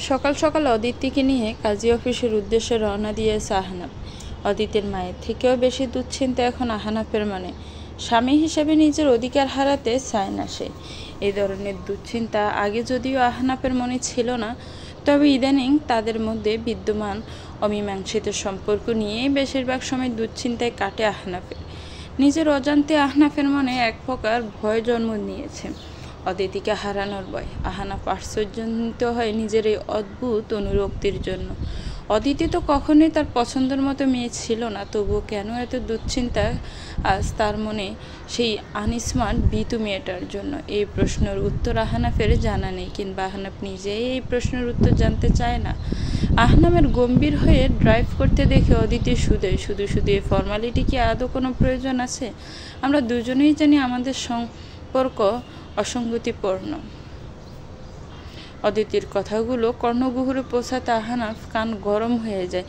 সকাল সকাল অদিতিকে নিয়ে কাজী অফিসের উদ্দেশ্যে রওনা দিয়েছে আহনাফ। অদিতির মায়ের থেকেও বেশি দুশ্চিন্তা এখন আহনাফের মনে। স্বামী হিসেবে নিজের অধিকার হারাতে চায় না সে। এই ধরনের দুশ্চিন্তা আগে যদিও আহনাফের মনে ছিল না, তবে ইদানিং তাদের মধ্যে বিদ্যমান অমীমাংসিত সম্পর্ক নিয়েই বেশিরভাগ সময় দুশ্চিন্তায় কাটে আহনাফের। নিজের অজান্তে আহনাফের মনে এক প্রকার ভয় জন্ম নিয়েছে, অদিতিকে হারানোর ভয়। আহনাফ আশ্চর্যান্বিত হয় নিজের এই অদ্ভুত অনুরক্তির জন্য। অদিতি তো কখনোই তার পছন্দের মতো মেয়ে ছিল না, তবুও কেন এত দুশ্চিন্তা আজ তার মনে সেই আনস্মার্ট ভীতু মেয়েটার জন্য? এই প্রশ্নের উত্তর আহনাফের জানা নেই, কিংবা আহনাফ নিজেই এই প্রশ্নের উত্তর জানতে চায় না। আহনাফের গম্ভীর হয়ে ড্রাইভ করতে দেখে অদিতি শুধু এই ফর্মালিটি কি আদৌ কোনো প্রয়োজন আছে? আমরা দুজনেই জানি আমাদের সম্পর্ক অসঙ্গতিপূর্ণ। অদিতির কথাগুলো কর্ণগহ্বরে পৌঁছাতে আহনাফ কান গরম হয়ে যায়।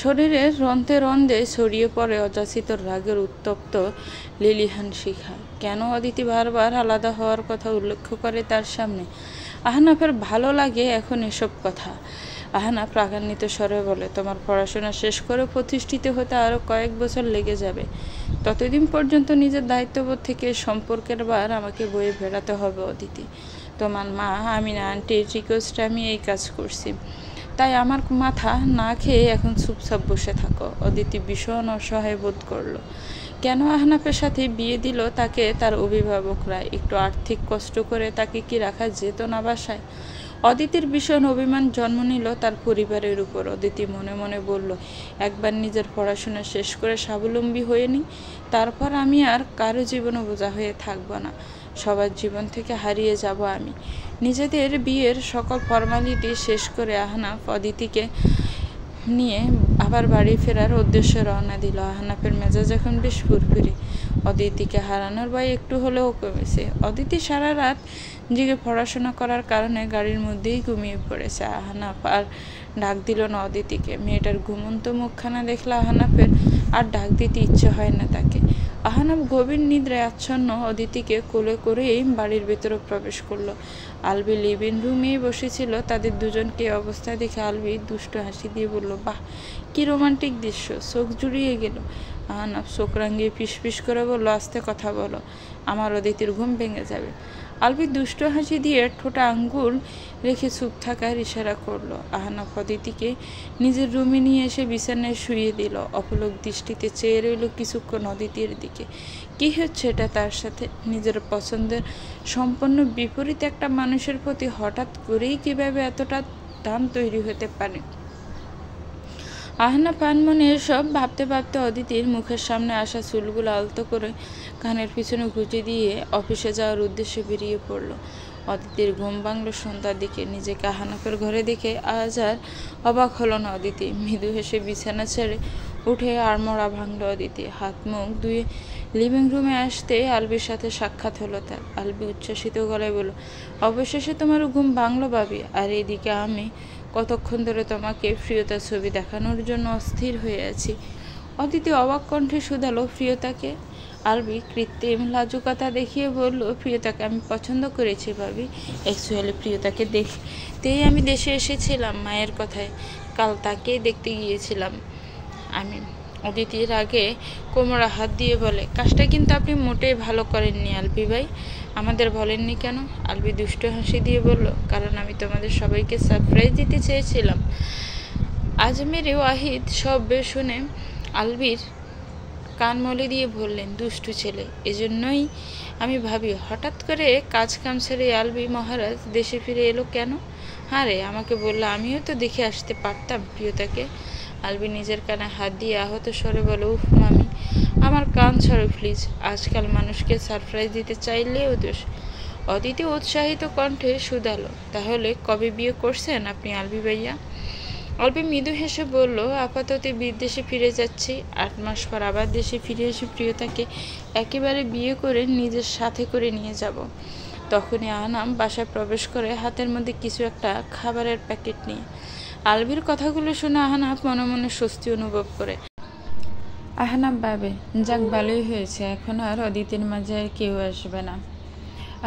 শরীরের রন্ধ্রে রন্ধ্রে ছড়িয়ে পড়ে অযাচিত রাগের উত্তপ্ত লেলিহান শিখা। কেন অদিতি বারবার আলাদা হওয়ার কথা উল্লেখ করে তার সামনে? আহনাফের ভালো লাগে এখন এসব কথা। আহনাফ রাগান্বিত স্বরে বলে, তোমার পড়াশোনা শেষ করে প্রতিষ্ঠিত হতে আরও কয়েক বছর লেগে যাবে। ততদিন পর্যন্ত নিজের দায়িত্ববোধ থেকে সম্পর্কের বার আমাকে বয়ে বেড়াতে হবে অদিতি। তোমার মা আমিনা আন্টির রিকোয়েস্টে আমি এই কাজ করছি, তাই আমার মাথা না খেয়ে এখন চুপচাপ বসে থাকো। অদিতি ভীষণ অসহায় বোধ করলো। কেন আহনাফের সাথে বিয়ে দিল তাকে তার অভিভাবকরা? একটু আর্থিক কষ্ট করে তাকে কি রাখা যেত না বাসায়? অদিতির ভীষণ অভিমান জন্ম নিল তার পরিবারের উপর। অদিতি মনে মনে বলল, একবার নিজের পড়াশোনা শেষ করে স্বাবলম্বী হয়ে নিই, তারপর আমি আর কারো জীবনে বোঝা হয়ে থাকবো না। সবার জীবন থেকে হারিয়ে যাব আমি। নিজেদের বিয়ের সকল ফর্মালিটি শেষ করে আহনাফ অদিতিকে নিয়ে আবার বাড়ি ফেরার উদ্দেশ্যে রওনা দিল। আহনাফের মেজাজ এখন বেশ ফুরফুরে। অদিতিকে হারানোর ভয় একটু হলেও কমেছে। অদিতি সারা রাত জেগে পড়াশোনা করার কারণে গাড়ির মধ্যেই ঘুমিয়ে পড়েছে। আহনাফ আর ডাক দিল না অদিতিকে। মেয়েটার ঘুমন্ত মুখখানা দেখলে আহনাফের আর ডাক দিতে ইচ্ছে হয় না তাকে। আহনাফ গভীর নিদ্রায় আচ্ছন্ন অদিতিকে কোলে করেই বাড়ির ভেতরে প্রবেশ করলো। আলবি লিভিং রুমেই বসেছিল। তাদের দুজনকে অবস্থা দেখে আলবি দুষ্ট হাসি দিয়ে বলল, বাহ, কি রোমান্টিক দৃশ্য! চোখ জুড়িয়ে গেল। আহনাফ চোখ রাঙিয়ে ফিসফিস করে বলল, আস্তে কথা বলো, আমার অদিতির ঘুম ভেঙে যাবে। আলবি দুষ্ট হাসি দিয়ে ঠোঁটা আঙ্গুল রেখে চুপ থাকার ইশারা করলো। আহনাফ অদিতিকে নিজের রুমে নিয়ে এসে বিছানায় শুইয়ে দিল। অপলক দৃষ্টিতে চেয়ে রইল কিছুক্ষণ অদিতির দিকে। কি হচ্ছে এটা তার সাথে? নিজের পছন্দের সম্পূর্ণ বিপরীত একটা মানুষের প্রতি হঠাৎ করেই কিভাবে এতটা টান তৈরি হতে পারে? আহনাফ আনমনে এসব ভাবতে ভাবতে অদিতির মুখের সামনে আসা চুলগুলো আলতো করে কানের পিছনে গুঁজে দিয়ে অফিসে যাওয়ার উদ্দেশ্যে বেরিয়ে পড়ল। অদিতির ঘুম ভাঙল সন্ধ্যার দিকে। নিজেকে আহনাফের ঘরে দেখে আজ আর অবাক হলো না অদিতি। মৃদু হেসে বিছানা ছেড়ে উঠে আড়মোড়া ভাঙল অদিতি। হাত মুখ ধুয়ে লিভিং রুমে আসতে আলবির সাথে সাক্ষাৎ হলো তার। আলবি উচ্ছ্বাসিত গলায় বলল, অবশেষে তোমার ঘুম ভাঙল ভাবি। আর এইদিকে আমি কতক্ষণ ধরে তোমাকে প্রিয়তার ছবি দেখানোর জন্য অস্থির হয়ে আছি। অদিতি অবাক কণ্ঠে শুধালো, প্রিয়তাকে? আলবি কৃত্রিম লাজুকতা দেখিয়ে বলল, প্রিয়তাকে আমি পছন্দ করেছি ভাবি। অ্যাকচুয়ালি প্রিয়তাকে দেখতেই আমি দেশে এসেছিলাম মায়ের কথায়। কাল তাকেই দেখতে গিয়েছিলাম আমি। অদিতির আগে কোমরে হাত দিয়ে বলে, কাজটা কিন্তু আপনি মোটেই ভালো করেননি আলবি ভাই। আমাদের বলেননি কেন? আলবি দুষ্ট হাসি দিয়ে বলল, কারণ আমি তোমাদের সবাইকে সারপ্রাইজ দিতে চেয়েছিলাম। আজমেরে ওয়াহিদ সব শুনে আলবির কান মলে দিয়ে বললেন, দুষ্টু ছেলে। এজন্যই আমি ভাবি হঠাৎ করে কাজ কাম ছেড়ে আলবি মহারাজ দেশে ফিরে এলো কেন? আরে আমাকে বললে আমিও তো দেখে আসতে পারতাম প্রিয়তাকে। আলবি নিজের কানে হাত দিয়ে আহত স্বরে বলে, উফ মামি, আমার কান ছাড়ো প্লিজ। আজকাল মানুষকে সারপ্রাইজ দিতে চাইলেও দোষ। অদিতি উৎসাহিত কণ্ঠে শুধালো, তাহলে কবে বিয়ে করছেন আপনি আলবি ভাইয়া? আলবি মৃদু হেসে বলল, আপাতত বিদেশে ফিরে যাচ্ছি। 8 মাস পর আবার দেশে ফিরে এসে প্রিয়তাকে একেবারে বিয়ে করে নিজের সাথে করে নিয়ে যাব। তখনই আহনাফ বাসায় প্রবেশ করে হাতের মধ্যে কিছু একটা খাবারের প্যাকেট নিয়ে। আলবির কথাগুলো শুনে আহনাফ মনে মনে স্বস্তি অনুভব করে। আহনাফ ভাবে, যাক ভালোই হয়েছে, এখন আর অদিতির মাঝে আর কেউ আসবে না।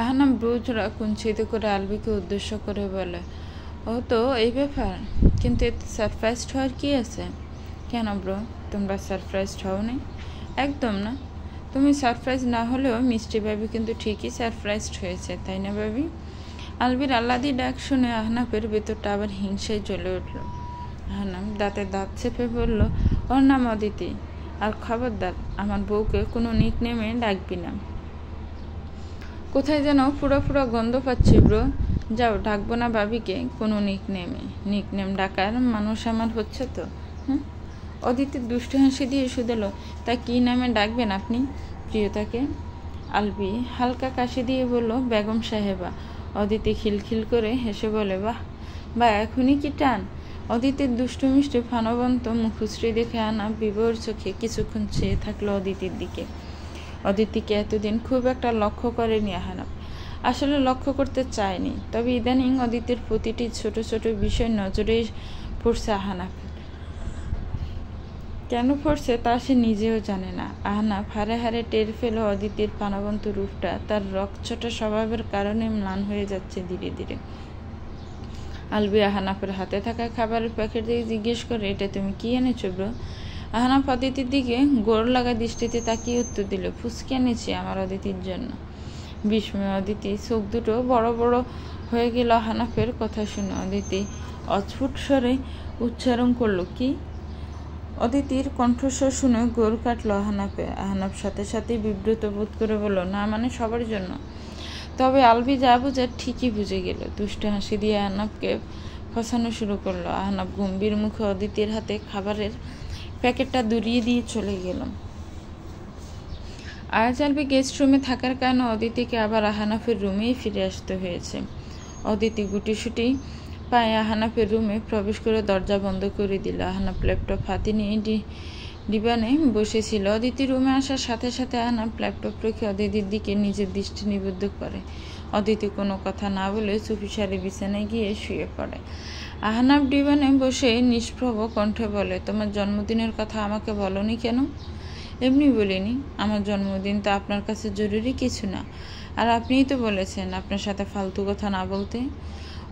আহনাফ ব্রুজরা কুঞ্চিত করে আলবিকে উদ্দেশ্য করে বলে, ও তো এই ব্যাপার, কিন্তু এতে সারপ্রাইজড হওয়ার কি আছে? কেন ব্রো, তোমরা সারপ্রাইজড হও নি? একদম না। তুমি সারপ্রাইজ না হলেও মিষ্টি ভাবি কিন্তু ঠিকই সারপ্রাইজড হয়েছে, তাই না ভাবি? আলবির আল্লাদি ডাক শুনে আহনাফের ভেতরটা আবার হিংসায় জ্বলে উঠল। আহনাফ দাঁতে দাঁত চেপে বলল, ওর নাম অদিতি, আর খবরদার আমার বউকে কোনো নিক নেমে ডাকবি না। কোথায় যেন পুরো পুরো গন্ধ পাচ্ছি ব্রো। যাও, ডাকবো না ভাবিকে কোনো নিকনেম ডাকার মানুষ আমার হচ্ছে তো। অদিতির দুষ্টু হাসি দিয়ে শুধাল, তা কী নামে ডাকবেন আপনি প্রিয়তাকে? আলবি হালকা কাশি দিয়ে বলল, বেগম সাহেবা। অদিতি খিলখিল করে হেসে বলে, বাহ বা এখনই কি টান? অদিতির দুষ্টু মিষ্টি ফানবন্ত মুখশ্রী দেখে আনা বিভোর চোখে কিছুক্ষণ চেয়ে থাকলো অদিতির দিকে। অদিতিকে এতদিন খুব একটা লক্ষ্য করেনি আহনাফ, আসলে লক্ষ্য করতে চায়নি, তবে ইদানিং অদিতির প্রতিটি ছোট ছোট বিষয় নজরে পড়ছে আহনাফের। কেন পড়ছে তা সে নিজেও জানে না। আহনাফ হারে হারে টের পেল অদিতির প্রাণবন্ত রূপটা তার রকচটা স্বভাবের কারণে ম্লান হয়ে যাচ্ছে ধীরে ধীরে। আলবি আহনাফের হাতে থাকা খাবারের প্যাকেট দিয়ে জিজ্ঞেস করে, এটা তুমি কি এনেছো ব্রো? আহনাফ অদিতির দিকে গোড় লাগা দৃষ্টিতে তাকিয়ে উত্তর দিল, ফুচকি এনেছি আমার অদিতির জন্য। বিস্ময় অদিতি চোখ দুটো বড় বড় হয়ে গেল আহনাফের কথা শুনে। অদিতি অস্ফুট স্বরে উচ্চারণ করল, কি? অদিতির কণ্ঠস্বর শুনে গোর কাটল আহনাফে। আহনাফ সাথে সাথেই বিব্রত বোধ করে বলল, না মানে সবার জন্য। তবে আলবি যা বোঝার ঠিকই বুঝে গেল। দুষ্টু হাসি দিয়ে আহনাফকে ফসানো শুরু করলো। আহনাফ গম্ভীর মুখে অদিতির হাতে খাবারের প্যাকেটটা দূরিয়ে দিয়ে চলে গেল। আজ আলবি গেস্ট রুমে থাকার কারণে অদিতিকে আবার আহনাফের রুমেই ফিরে আসতে হয়েছে। অদিতি গুটিসুটি পায়ে আহনাফের রুমে প্রবেশ করে দরজা বন্ধ করে দিল। আহনাফ ল্যাপটপ হাতে নিয়ে ডিবানে বসেছিল। অদিতি রুমে আসার সাথে সাথে আহনাফ ল্যাপটপ রেখে অদিতির দিকে নিজের দৃষ্টি নিবদ্ধ করে। অদিতি কোনো কথা না বলে চুপিসারে বিছানায় গিয়ে শুয়ে পড়ে। আহনাফ ডিবানে বসে নিষ্প্রভ কণ্ঠে বলে, তোমার জন্মদিনের কথা আমাকে বলনি কেন? এমনি বলিনি, আমার জন্মদিন তো আপনার কাছে জরুরি কিছু না, আর আপনিই তো বলেছেন আপনার সাথে ফালতু কথা না বলতে।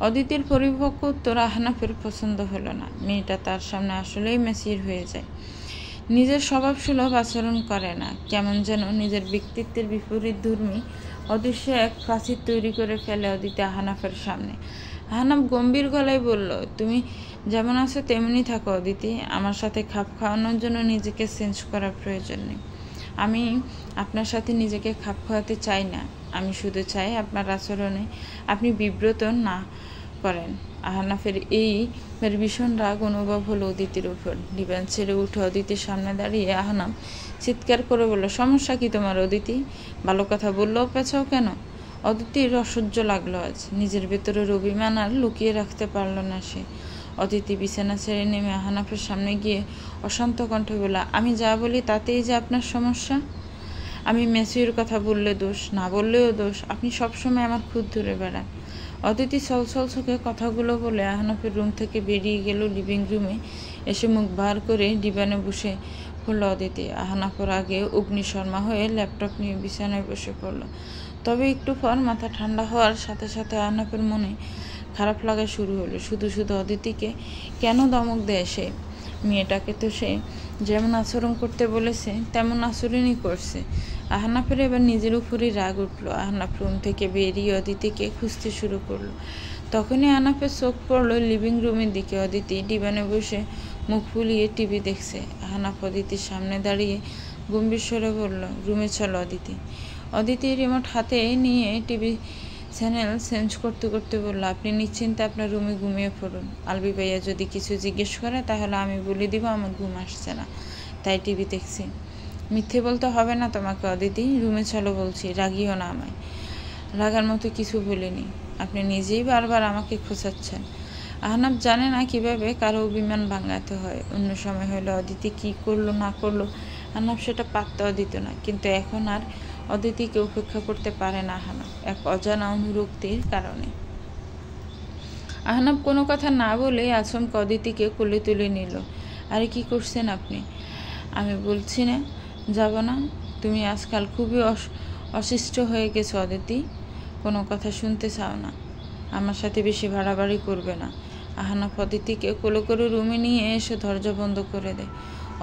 অদিতির পরিপক্ক উত্তর আহনাফের পছন্দ হলো না। মেয়েটা তার সামনে আসলেই ম্যাচিউর হয়ে যায়, নিজের স্বভাব সুলভ আচরণ করে না, কেমন যেন নিজের ব্যক্তিত্বের বিপরীত ধর্মী অদৃশ্য এক প্রাচীর তৈরি করে ফেলে অদিতি আহনাফের সামনে। আহনাফ গম্ভীর গলায় বলল, তুমি যেমন আছো তেমনই থাকো অদিতি, আমার সাথে খাপ খাওয়ানোর জন্য নিজেকে চেঞ্জ করার প্রয়োজন নেই। আমি আপনার সাথে নিজেকে খাপ খাওয়াতে চাই না, আমি শুধু চাই আপনার আচরণে আপনি বিব্রত না করেন। আহনাফের এই ভীষণ রাগ অনুভব হলো অদিতির উপর। ডিবান ছেড়ে উঠে অদিতির সামনে দাঁড়িয়ে আহনাফ চিৎকার করে বলল, সমস্যা কি তোমার অদিতি? ভালো কথা বললেও পেছাও কেন? অদিতির অসহ্য লাগলো আজ। নিজের ভেতরের অভিমান আর লুকিয়ে রাখতে পারল না সে। অদিতি বিছানা ছেড়ে নেমে আহনাফের সামনে গিয়ে অশান্ত কণ্ঠে বলল, আমি যা বলি তাতেই যে আপনার সমস্যা? আমি ম্যাচিউর কথা বললে দোষ, না বললেও দোষ, আপনি সবসময় আমার খুঁত ধরে বেড়ান। অদিতি ছলছল চোখে কথাগুলো বলে আহনাফের রুম থেকে বেরিয়ে গেল। লিভিং রুমে এসে মুখ বার করে ডিবানে বসে পড়ল অদিতি। আহনাফের আগে অগ্নিশর্মা হয়ে ল্যাপটপ নিয়ে বিছানায় বসে পড়ল। তবে একটু পর মাথা ঠান্ডা হওয়ার সাথে সাথে আহনাফের মনে খারাপ লাগা শুরু হলো। শুধু শুধু অদিতিকে কেন ধমক দেয় সে? মেয়েটাকে তো সে যেমন আচরণ করতে বলেছে তেমন আচরণই করছে। আহনাফের এবার নিজের উপরই রাগ উঠল। আহনাফ রুম থেকে বেরিয়ে অদিতিকে খুঁজতে শুরু করলো। তখনই আহনাফের চোখ পড়লো লিভিং রুমের দিকে। অদিতি ডিবানে বসে মুখ ফুলিয়ে টিভি দেখছে। আহনাফ অদিতির সামনে দাঁড়িয়ে গম্ভীর স্বরে বলল, রুমে চলো অদিতি। অদিতি রিমোট হাতে নিয়ে টিভি চ্যানেল চেঞ্জ করতে করতে বলল, আপনি নিশ্চিন্তে আপনার রুমে ঘুমিয়ে পড়ুন। আলবি ভাইয়া যদি কিছু জিজ্ঞেস করে তাহলে আমি বলে দিব আমার ঘুম আসছে না, তাই টিভি দেখছি। মিথ্যে বলতে হবে না তোমাকে অদিতি, রুমে চলো বলছি, রাগিও না আমায়। রাগার মতো কিছু বলিনি, আপনি নিজেই বারবার আমাকে খোঁচাচ্ছেন। আহনাফ জানে না কিভাবে কারো অভিমান ভাঙাতে হয়। অন্য সময় হলে অদিতি কি করলো না করলো আহনাফ সেটা পাত্তাও দিত না, কিন্তু এখন আর অদিতিকে উপেক্ষা করতে পারে না আহনাফ, এক অজানা অনুরক্তির কারণে। আহনাফ কোনো কথা না বলে আচমকা অদিতিকে কোলে তুলে নিল। আরে কি করছেন আপনি? আমি বলছি না যাব না, তুমি আজকাল খুবই অশিষ্ট হয়ে গেছো অদিতি, কোনো কথা শুনতে চাও না। আমার সাথে বেশি বাড়াবাড়ি করবে না। আহনাফ অদিতিকে কোলে করে রুমে নিয়ে এসে দরজা বন্ধ করে দেয়।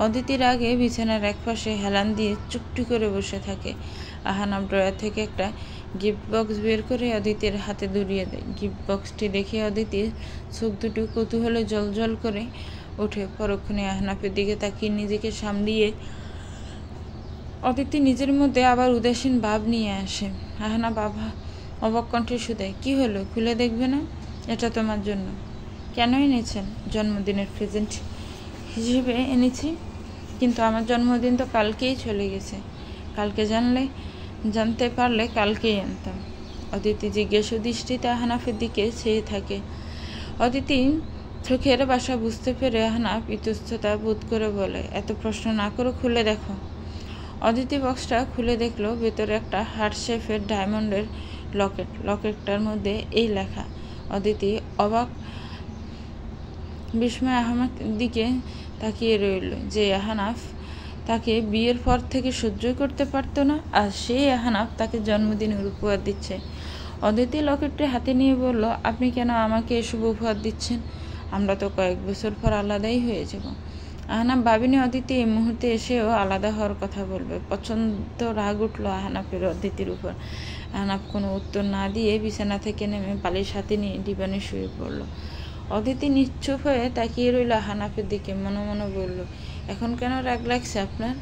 অদিতির আগে বিছানার একপাশে হেলান দিয়ে চুপটি করে বসে থাকে। আহনাফ ড্রয়ার থেকে একটা গিফট বক্স বের করে অদিতির হাতে ধরিয়ে দেয়। গিফট বক্সটি দেখে অদিতির চোখ দুটো কৌতূহলে জল করে ওঠে। পরক্ষণে আহনাফের দিকে তাকিয়ে নিজেকে সামলিয়ে অদিতি নিজের মধ্যে আবার উদাসীন ভাব নিয়ে আসে। আহনাফ অবাক কণ্ঠে শুধায়, কি হলো, খুলে দেখবে না? এটা তোমার জন্য। কেন এনেছেন? জন্মদিনের প্রেজেন্ট হিসেবে এনেছি, কিন্তু আমার জন্মদিন তো কালকেই চলে গেছে। কালকে জানতে পারলে কালকেই আনতাম। অদিতি জিজ্ঞাসা দৃষ্টিতে আহনাফের দিকে চেয়ে থাকে। অদিতি চোখের ভাষা বুঝতে পেরে আহনাফ ইতস্ততা বোধ করে বলে, এত প্রশ্ন না করে খুলে দেখো। অদিতি বক্সটা খুলে দেখলো ভেতরে একটা হার্ট শেপের ডায়মন্ডের লকেটটার মধ্যে এই লেখা। অদিতি অবাক বিস্ময় আহনাফ দিকে তাকিয়ে রইল। যে আহনাফ তাকে বিয়ের পর থেকে সহ্য করতে পারতো না, আর সেই আহনাফ তাকে জন্মদিনের উপহার দিচ্ছে। অদিতি লকেটটি হাতে নিয়ে বলল, আপনি কেন আমাকে এসব উপহার দিচ্ছেন? আমরা তো কয়েক বছর পর আলাদাই হয়ে যাব। আহনাফ ভাবিনি অদিতি এই মুহূর্তে এসেও আলাদা হওয়ার কথা বলবে। প্রচণ্ড রাগ উঠল আহনাফের অদিতির উপর। আহনাফ কোনো উত্তর না দিয়ে বিছানা থেকে নেমে বালিশ হাতে নিয়ে ডিবানে শুয়ে পড়ল। অদিতি নিশ্চুপ হয়ে তাকিয়ে রইল আহনাফের দিকে। মনে মনে বলল, এখন কেন রাগ লাগছে আপনার?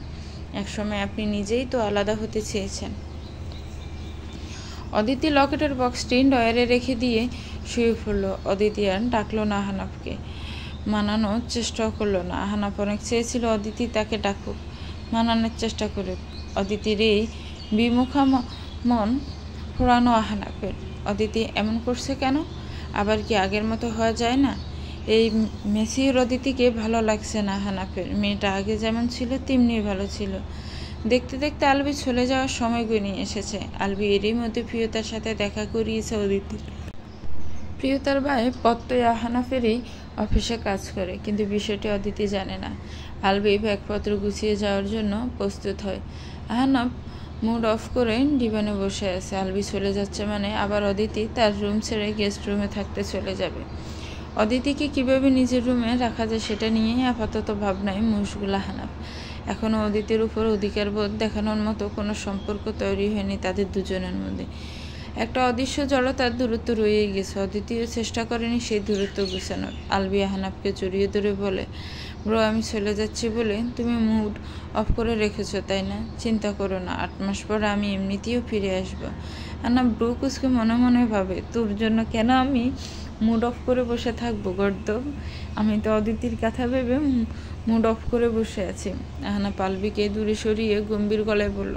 একসময় আপনি নিজেই তো আলাদা হতে চেয়েছেন। অদিতি লকেটের বক্সটি ডয়ারে রেখে দিয়ে শুয়ে পড়ল। অদিতি আর ডাকলো না আহনাফকে, মানানোর চেষ্টাও করলো না। আহনাফ অনেক চেয়েছিল অদিতি তাকে ডাকুক, মানানোর চেষ্টা করুক। অদিতির এই বিমুখা মন পোড়ানো আহনাফের। অদিতি এমন করছে কেন? আবার কি আগের মতো হওয়া যায় না? এই মেসির অদিতিকে ভালো লাগছে না আহনাফের। মেয়েটা আগে যেমন ছিল তেমনি ভালো ছিল। দেখতে দেখতে আলবি চলে যাওয়ার সময় গনিয়ে এসেছে। আলবি এরই মধ্যে প্রিয়তার সাথে দেখা করিয়েছে অদিতি। প্রিয়তার ভাই প্রত্যয় আহনাফেরই অফিসে কাজ করে, কিন্তু বিষয়টি অদিতি জানে না। আলবি ব্যাগপত্র গুছিয়ে যাওয়ার জন্য প্রস্তুত হয়। আহনাফ মুড অফ করে ডিভানে বসে আছে। আলবি চলে যাচ্ছে মানে আবার অদিতি তার রুম ছেড়ে গেস্ট রুমে থাকতে চলে যাবে। অদিতিকে কিভাবে নিজের রুমে রাখা যায় সেটা নিয়েই আপাতত ভাবনায় মশগুল আহনাফ। এখনও অদিতির উপর অধিকার বোধ দেখানোর মতো কোনো সম্পর্ক তৈরি হয়নি তাদের দুজনের মধ্যে। একটা অদৃশ্য জড়তার দূরত্ব রয়ে গেছে। অদিতিও চেষ্টা করেনি সেই দূরত্ব গুছানোর। আলবি আহনাফকে জড়িয়ে ধরে বলে, ব্রো, আমি চলে যাচ্ছি বলে তুমি মুড অফ করে রেখেছো তাই না? চিন্তা করো না, 8 মাস পরে আমি এমনিতেও ফিরে আসবো। আহনাফ ব্রু কুচকে মনে মনে ভাবে, তোর জন্য কেন আমি মুড অফ করে বসে থাকবো গর্দব? আমি তো অদিতির কথা ভেবে মুড অফ করে বসে আছি। আহনাফ আলবিকে দূরে সরিয়ে গম্ভীর গলায় বলল,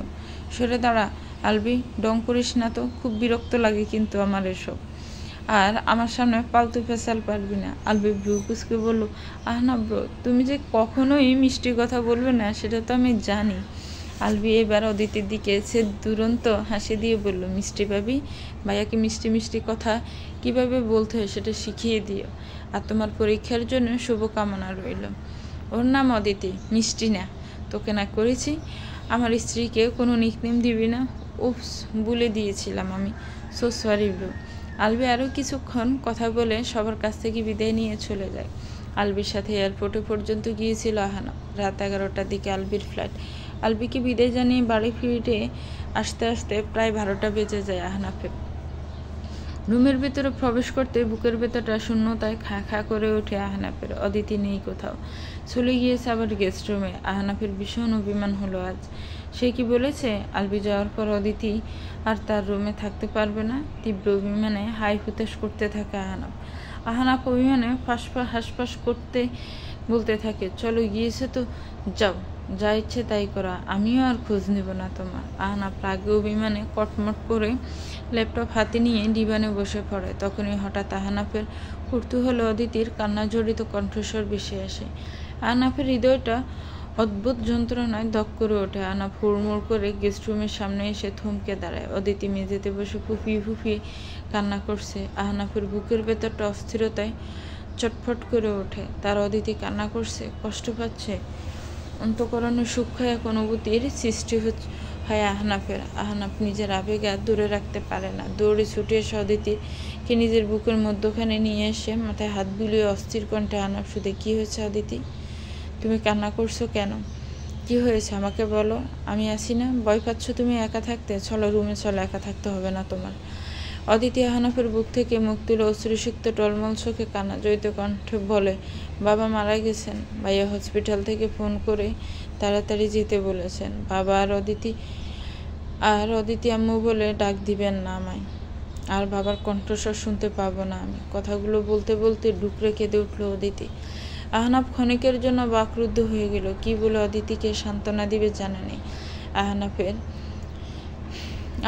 সরে দাঁড়া আলবি, ডং করিস না তো, খুব বিরক্ত লাগে কিন্তু আমার এসব। আর আমার সামনে পালতু ফেসাল পারবি না। আলবি ব্রু কুচকে বলল, আহনাফ ব্রো, তুমি যে কখনোই মিষ্টি কথা বলবে না সেটা তো আমি জানি। আলবি এবার অদিতির দিকে সে দুরন্ত হাসি দিয়ে বলল, মিষ্টি পাবি, ভাইয়াকে মিষ্টি মিষ্টি কথা কিভাবে বলতে হয় সেটা শিখিয়ে দিও। আর তোমার পরীক্ষার জন্য শুভকামনা রইল। ওর নাম অদিতি, মিষ্টি না। তোকে না করেছি আমার স্ত্রীকে কোনো নিকনেম দিবি না? উপস, বলে দিয়েছিলাম আমি, সো সরি ব্রো। আলবি আরও কিছুক্ষণ কথা বলে সবার কাছ থেকে বিদায় নিয়ে চলে যায়। আলবির সাথে এয়ারপোর্টে পর্যন্ত গিয়েছিল আহনাফ। রাত 11টার দিকে আলবির ফ্লাইট। আলবিকে বিদায় জানিয়ে বাড়ি ফিরে আসতে আসতে প্রায় 12টা বেজে যায় আহনাফের। রুমের ভেতরে প্রবেশ করতে বুকের ভেতরটা শূন্যতায় খা খা করে ওঠে আহনাফের। অদিতি নেই কোথাও, চলে গিয়েছে আবার গেস্ট রুমে। আহনাফের ভীষণ অভিমান হলো আজ। সে কি বলেছে আলবি যাওয়ার পর অদিতি আর তার রুমে থাকতে পারবে না? তীব্র অভিমানে হাই হুতাশ করতে থাকে আহনাফ অভিমানে হাঁসফাঁস করতে বলতে থাকে, চলো গিয়েছে তো যাও, যা ইচ্ছে তাই করা, আমিও আর খোঁজ নেব না তোমার। আহনাফ রাগে অভিমানে কটমট করে ল্যাপটপ হাতে নিয়ে ডিভানে বসে পড়ে। তখনই হঠাৎ আহনাফের কৌতূহল অদিতির কান্না জড়িত কণ্ঠস্বর ভেসে আসে। আহনাফের হৃদয়টা অদ্ভুত যন্ত্রণায় ধক করে ওঠে। আহনাফ হুড়মুড় করে গেস্ট রুমের সামনে এসে থমকে দাঁড়ায়। অদিতি মেঝেতে বসে ফুফিয়ে ফুফিয়ে কান্না করছে। আহনাফের বুকের ভেতরটা অস্থিরতায় চটফট করে ওঠে। তার অদিতি কান্না করছে, কষ্ট পাচ্ছে, অন্তঃকরণে সূক্ষ্ম এক অনুভূতির সৃষ্টি খায় আহনাফের। আহনাফ নিজের আবেগ আর দূরে রাখতে পারে না। দৌড়ে ছুটে এসে অদিতিকে নিজের বুকের মধ্যখানে নিয়ে এসে মাথায় হাত বুলিয়ে অস্থির কণ্ঠে আহনাফ শুধু, কি হয়েছে অদিতি? তুমি কান্না করছো কেন? কি হয়েছে আমাকে বলো। আমি আছি না? ভয় পাচ্ছ তুমি একা থাকতে? চলো রুমে চলো, একা থাকতে হবে না তোমার। অদিতি আহনাফের বুক থেকে মুখ তুলে অশ্রুসিক্ত টলমল চোখে কান্না জড়িত কণ্ঠে বলে, বাবা মারা গেছেন। ভাইয়া হসপিটাল থেকে ফোন করে তাড়াতাড়ি যেতে বলেছেন। বাবা আর অদিতি আম্মু বলে ডাক দিবেন না আমায়। আর বাবার কণ্ঠস্বর শুনতে পাবো না আমি। কথাগুলো বলতে বলতে ডুকরে কেঁদে উঠল অদিতি। আহনাফ ক্ষণিকের জন্য বাকরুদ্ধ হয়ে গেল। কি বলে অদিতিকে সান্ত্বনা দিবে জানে নেই।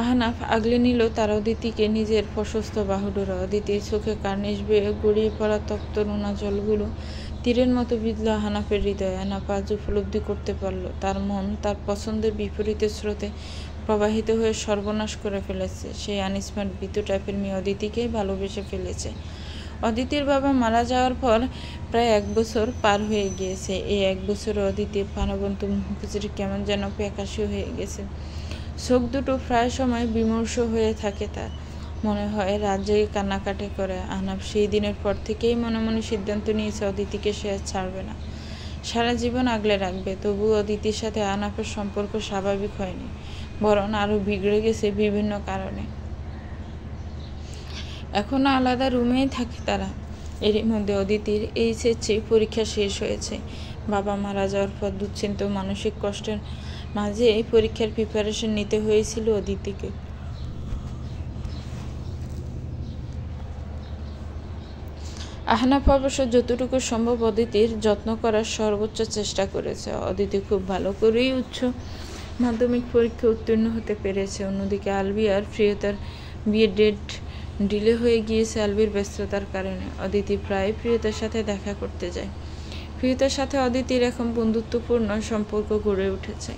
আহনাফ আগলে নিল তার অদিতিকে নিজের প্রশস্ত বাহুডোরা। অদিতির চোখে কার্নিশ বেয়ে গড়িয়ে পড়া তপ্ত নোনা জলগুলো তীরের মতো বিঁধল আহনাফের হৃদয়ে। আহনাফ আজ উপলব্ধি করতে পারল তার মন তার পছন্দের বিপরীত স্রোতে প্রবাহিত হয়ে সর্বনাশ করে ফেলেছে। সেই আনস্মার্ট ভীতু টাইপের মেয়ে অদিতিকেই ভালোবেসে ফেলেছে। অদিতির বাবা মারা যাওয়ার পর প্রায় 1 বছর পার হয়ে গিয়েছে। এই 1 বছরে অদিতির প্রাণবন্ত মুখশ্রী কেমন যেন প্যাকাশী হয়ে গেছে। চোখ দুটো প্রায় সময় বিমর্ষ হয়ে থাকে তার। মনে হয় রাত জেগে কান্নাকাটি করে। আহনাফ সেই দিনের পর থেকেই মনে মনে সিদ্ধান্ত নিয়েছে অদিতিকে সে আর ছাড়বে না, সারা জীবন আগলে রাখবে। তবুও অদিতির সাথে আহনাফের সম্পর্ক স্বাভাবিক হয়নি, বরং আরও বিগড়ে গেছে বিভিন্ন কারণে। এখনও আলাদা রুমেই থাকে তারা। এরই মধ্যে অদিতির এইচএসসি পরীক্ষা শেষ হয়েছে। বাবা মারা যাওয়ার পর দুশ্চিন্ত মানসিক কষ্টের মাঝে এই পরীক্ষার প্রিপারেশন নিতে হয়েছিল অদিতিকে। আহনাফ অবশ্য যতটুকু সম্ভব অদিতির যত্ন করার সর্বোচ্চ চেষ্টা করেছে। অদিতি খুব ভালো করেই উচ্চ মাধ্যমিক পরীক্ষা উত্তীর্ণ হতে পেরেছে। অন্যদিকে আলবি আর প্রিয়তার বিয়ের ডেট ডিলে হয়ে গিয়েছে আলবির ব্যস্ততার কারণে। অদিতি প্রায় প্রিয়তার সাথে দেখা করতে যায়। প্রিয়তার সাথে অদিতির এখন বন্ধুত্বপূর্ণ সম্পর্ক গড়ে উঠেছে।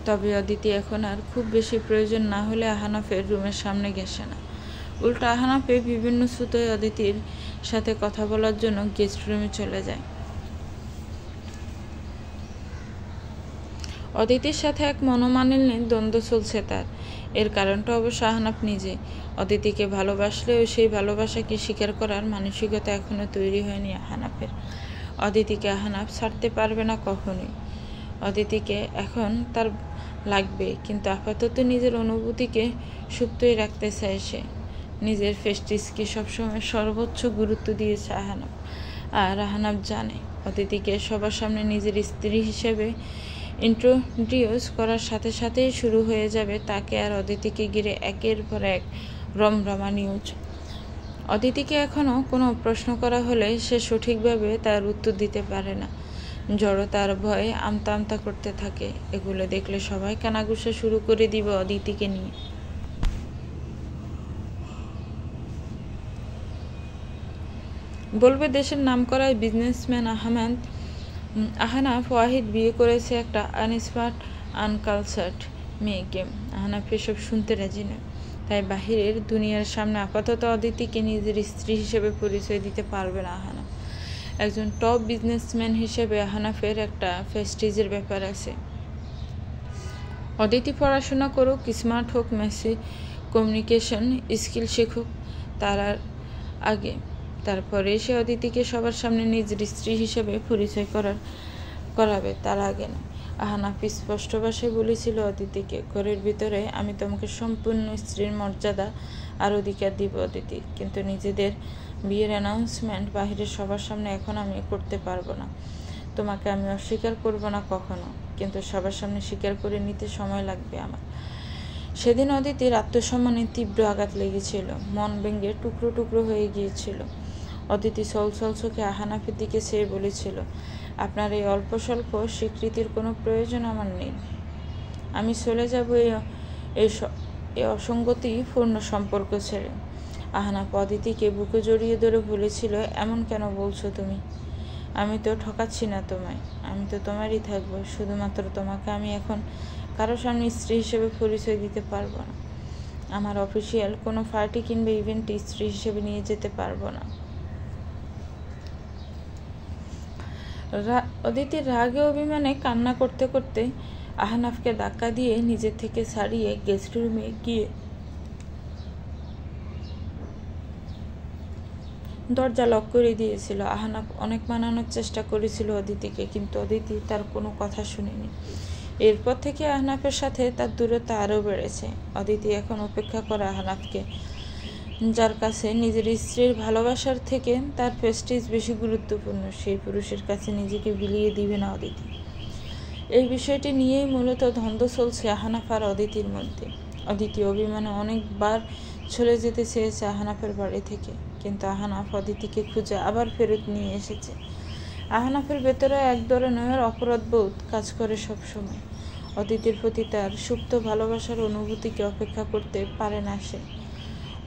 তবে অদিতি এখন আর খুব বেশি প্রয়োজন না হলে আহনাফের রুমের সামনে ঘেঁষে না। উল্টো আহনাফে বিভিন্ন ছুতোয় অদিতির সাথে কথা বলার জন্য গেস্ট রুমে চলে যায়। অদিতির সাথে এক মনোমালিন্যের দ্বন্দ্ব চলছে তার। এর কারণটা অবশ্য আহনাফ নিজে। অদিতিকে ভালোবাসলেও সেই ভালোবাসাকে স্বীকার করার মানসিকতা এখনো তৈরি হয়নি আহনাফের। অদিতিকে আহনাফ ছাড়তে পারবে না কখনোই। অদিতিকে এখন তার লাগবে, কিন্তু আপাতত নিজের অনুভূতিকে সুপ্তই রাখতে চায় সে। নিজের প্রেস্টিজকে সবসময় সর্বোচ্চ গুরুত্ব দিয়েছে আহনাফ। আর আহনাফ জানে অদিতিকে সবার সামনে নিজের স্ত্রী হিসেবে ইন্ট্রোডিউস করার সাথে সাথেই শুরু হয়ে যাবে তাকে আর অদিতিকে ঘিরে একের পর এক রমরমা নিউজ। অদিতিকে এখনও কোনো প্রশ্ন করা হলে সে সঠিকভাবে তার উত্তর দিতে পারে না। জড়তার ভয়ে আমতা আমতা করতে থাকে। এগুলো দেখলে সবাই কানাঘুষা শুরু করে দিবে অদিতিকে নিয়ে। বলবে দেশের নামকরা বিজনেসম্যান আহনাফ ওয়াহিদ বিয়ে করেছে একটা আনস্মার্ট আনকালচার্ড মেয়েকে। আহনাফ এসব শুনতে রাজি নয়। তাই বাহিরের দুনিয়ার সামনে আপাতত অদিতিকে নিজের স্ত্রী হিসেবে পরিচয় দিতে পারবে না আহনাফ। একজন টপ বিজনেসম্যান হিসেবে আহনাফের একটা প্রেস্টিজের ব্যাপার আছে। অদিতি পড়াশোনা করুক, স্মার্ট হোক, মেসি কমিউনিকেশন স্কিল শিখুক, তার আগে তারপরে সে অদিতিকে সবার সামনে নিজের স্ত্রী হিসেবে পরিচয় করাবে, তার আগে না। আহনাফ স্পষ্ট ভাষায় বলেছিল অদিতিকে, ঘরের ভিতরে আমি তোমাকে সম্পূর্ণ স্ত্রীর মর্যাদা আর অধিকার দিব অদিতি, কিন্তু নিজেদের বিয়ের অ্যানাউন্সমেন্ট বাহিরের সবার সামনে এখন আমি করতে পারবো না। তোমাকে আমি অস্বীকার করব না কখনো, কিন্তু সবার সামনে স্বীকার করে নিতে সময় লাগবে আমার। সেদিন অদিতির আত্মসম্মানে তীব্র আঘাত লেগেছিল, মন ভেঙে টুকরো টুকরো হয়ে গিয়েছিল। অদিতি ছলছল চোখে আহনাফের দিকে চেয়ে বলেছিল, আপনার এই অল্প স্বল্প স্বীকৃতির কোনো প্রয়োজন আমার নেই। আমি চলে যাব এই অসঙ্গতিপূর্ণ সম্পর্ক ছেড়ে। আহনাফ অদিতিকে বুকে জড়িয়ে ধরে বলেছিল, এমন কেন বলছো তুমি? আমি তো ঠকাচ্ছি না তোমায়, আমি তো তোমারই থাকবো। শুধুমাত্র তোমাকে আমি এখন কারো সামনে স্ত্রী হিসেবে পরিচয় দিতে পারবো না। আমার অফিসিয়াল কোনো পার্টি কিংবা ইভেন্টে স্ত্রী হিসেবে নিয়ে যেতে পারবো না। অদিতির রাগে অভিমানে কান্না করতে করতে আহনাফকে ধাক্কা দিয়ে নিজের থেকে ছাড়িয়ে গেস্ট রুমে গিয়ে দরজা লক করে দিয়েছিল। আহনাফ অনেক মানানোর চেষ্টা করেছিল অদিতিকে, কিন্তু অদিতি তার কোনো কথা শুনেনি। এরপর থেকে আহনাফের সাথে তার দূরত্ব আরও বেড়েছে। অদিতি এখন অপেক্ষা করে আহনাফকে, যার কাছে নিজের স্ত্রীর ভালোবাসার থেকে তার প্রেস্টিজ বেশি গুরুত্বপূর্ণ। সেই পুরুষের কাছে নিজেকে বিলিয়ে দিবে না অদিতি। এই বিষয়টি নিয়েই মূলত দ্বন্দ্ব চলছে আহনাফ আর অদিতির মধ্যে। অদিতি অভিমানে অনেকবার চলে যেতে চেয়েছে আহনাফের বাড়ি থেকে, কিন্তু আহনাফ অদিতিকে খুঁজে আবার ফেরত নিয়ে এসেছে। আহনাফের ভেতরে এক ধরনের অপরাধবোধ কাজ করে সবসময়। অদিতির প্রতি তার সুপ্ত ভালোবাসার অনুভূতিকে অপেক্ষা করতে পারে না সে।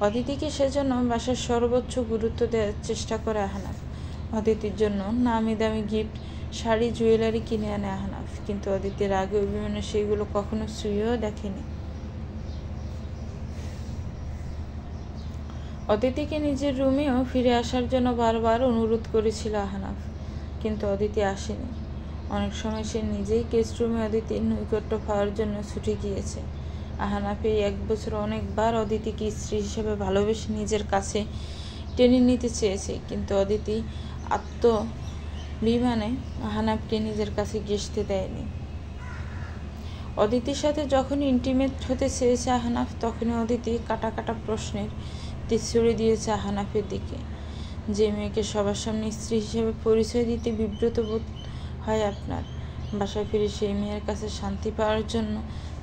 অদিতিকে সেজন্য বাসার সর্বোচ্চ গুরুত্ব দেওয়ার চেষ্টা করে আহনাফ। অদিতির জন্য নামি দামি গিফট, শাড়ি, জুয়েলারি কিনে আনে আহনাফ, কিন্তু অদিতির আগে অভিমানে সেইগুলো কখনো ছুঁয়েও দেখেনি। অদিতিকে নিজের রুমেও ফিরে আসার জন্য বারবার অনুরোধ করেছিল আহনাফ, কিন্তু অদিতি আসেনি। অনেক সময় সে নিজেই গেস্ট রুমে অদিতির নৈকট্য পাওয়ার জন্য ছুটে গিয়েছে। আহনাফ এই 1 বছর অনেকবার অদিতিকে স্ত্রী হিসেবে ভালোবেসে নিজের কাছে টেনে নিতে চেয়েছে, কিন্তু অদিতি আত্মবিমানে আহনাফকে নিজের কাছে ঘেঁষতে দেয়নি। অদিতির সাথে যখন ইন্টিমেট হতে চেয়েছে আহনাফ, তখনই অদিতি কাটা কাটা প্রশ্নের তীর ছুড়ে দিয়েছে আহনাফের দিকে। যে মেয়েকে সবার সামনে স্ত্রী হিসেবে পরিচয় দিতে বিব্রত বোধ হয় আপনার, বাসায় ফিরে সেই মেয়ের কাছে শান্তি পাওয়ার জন্য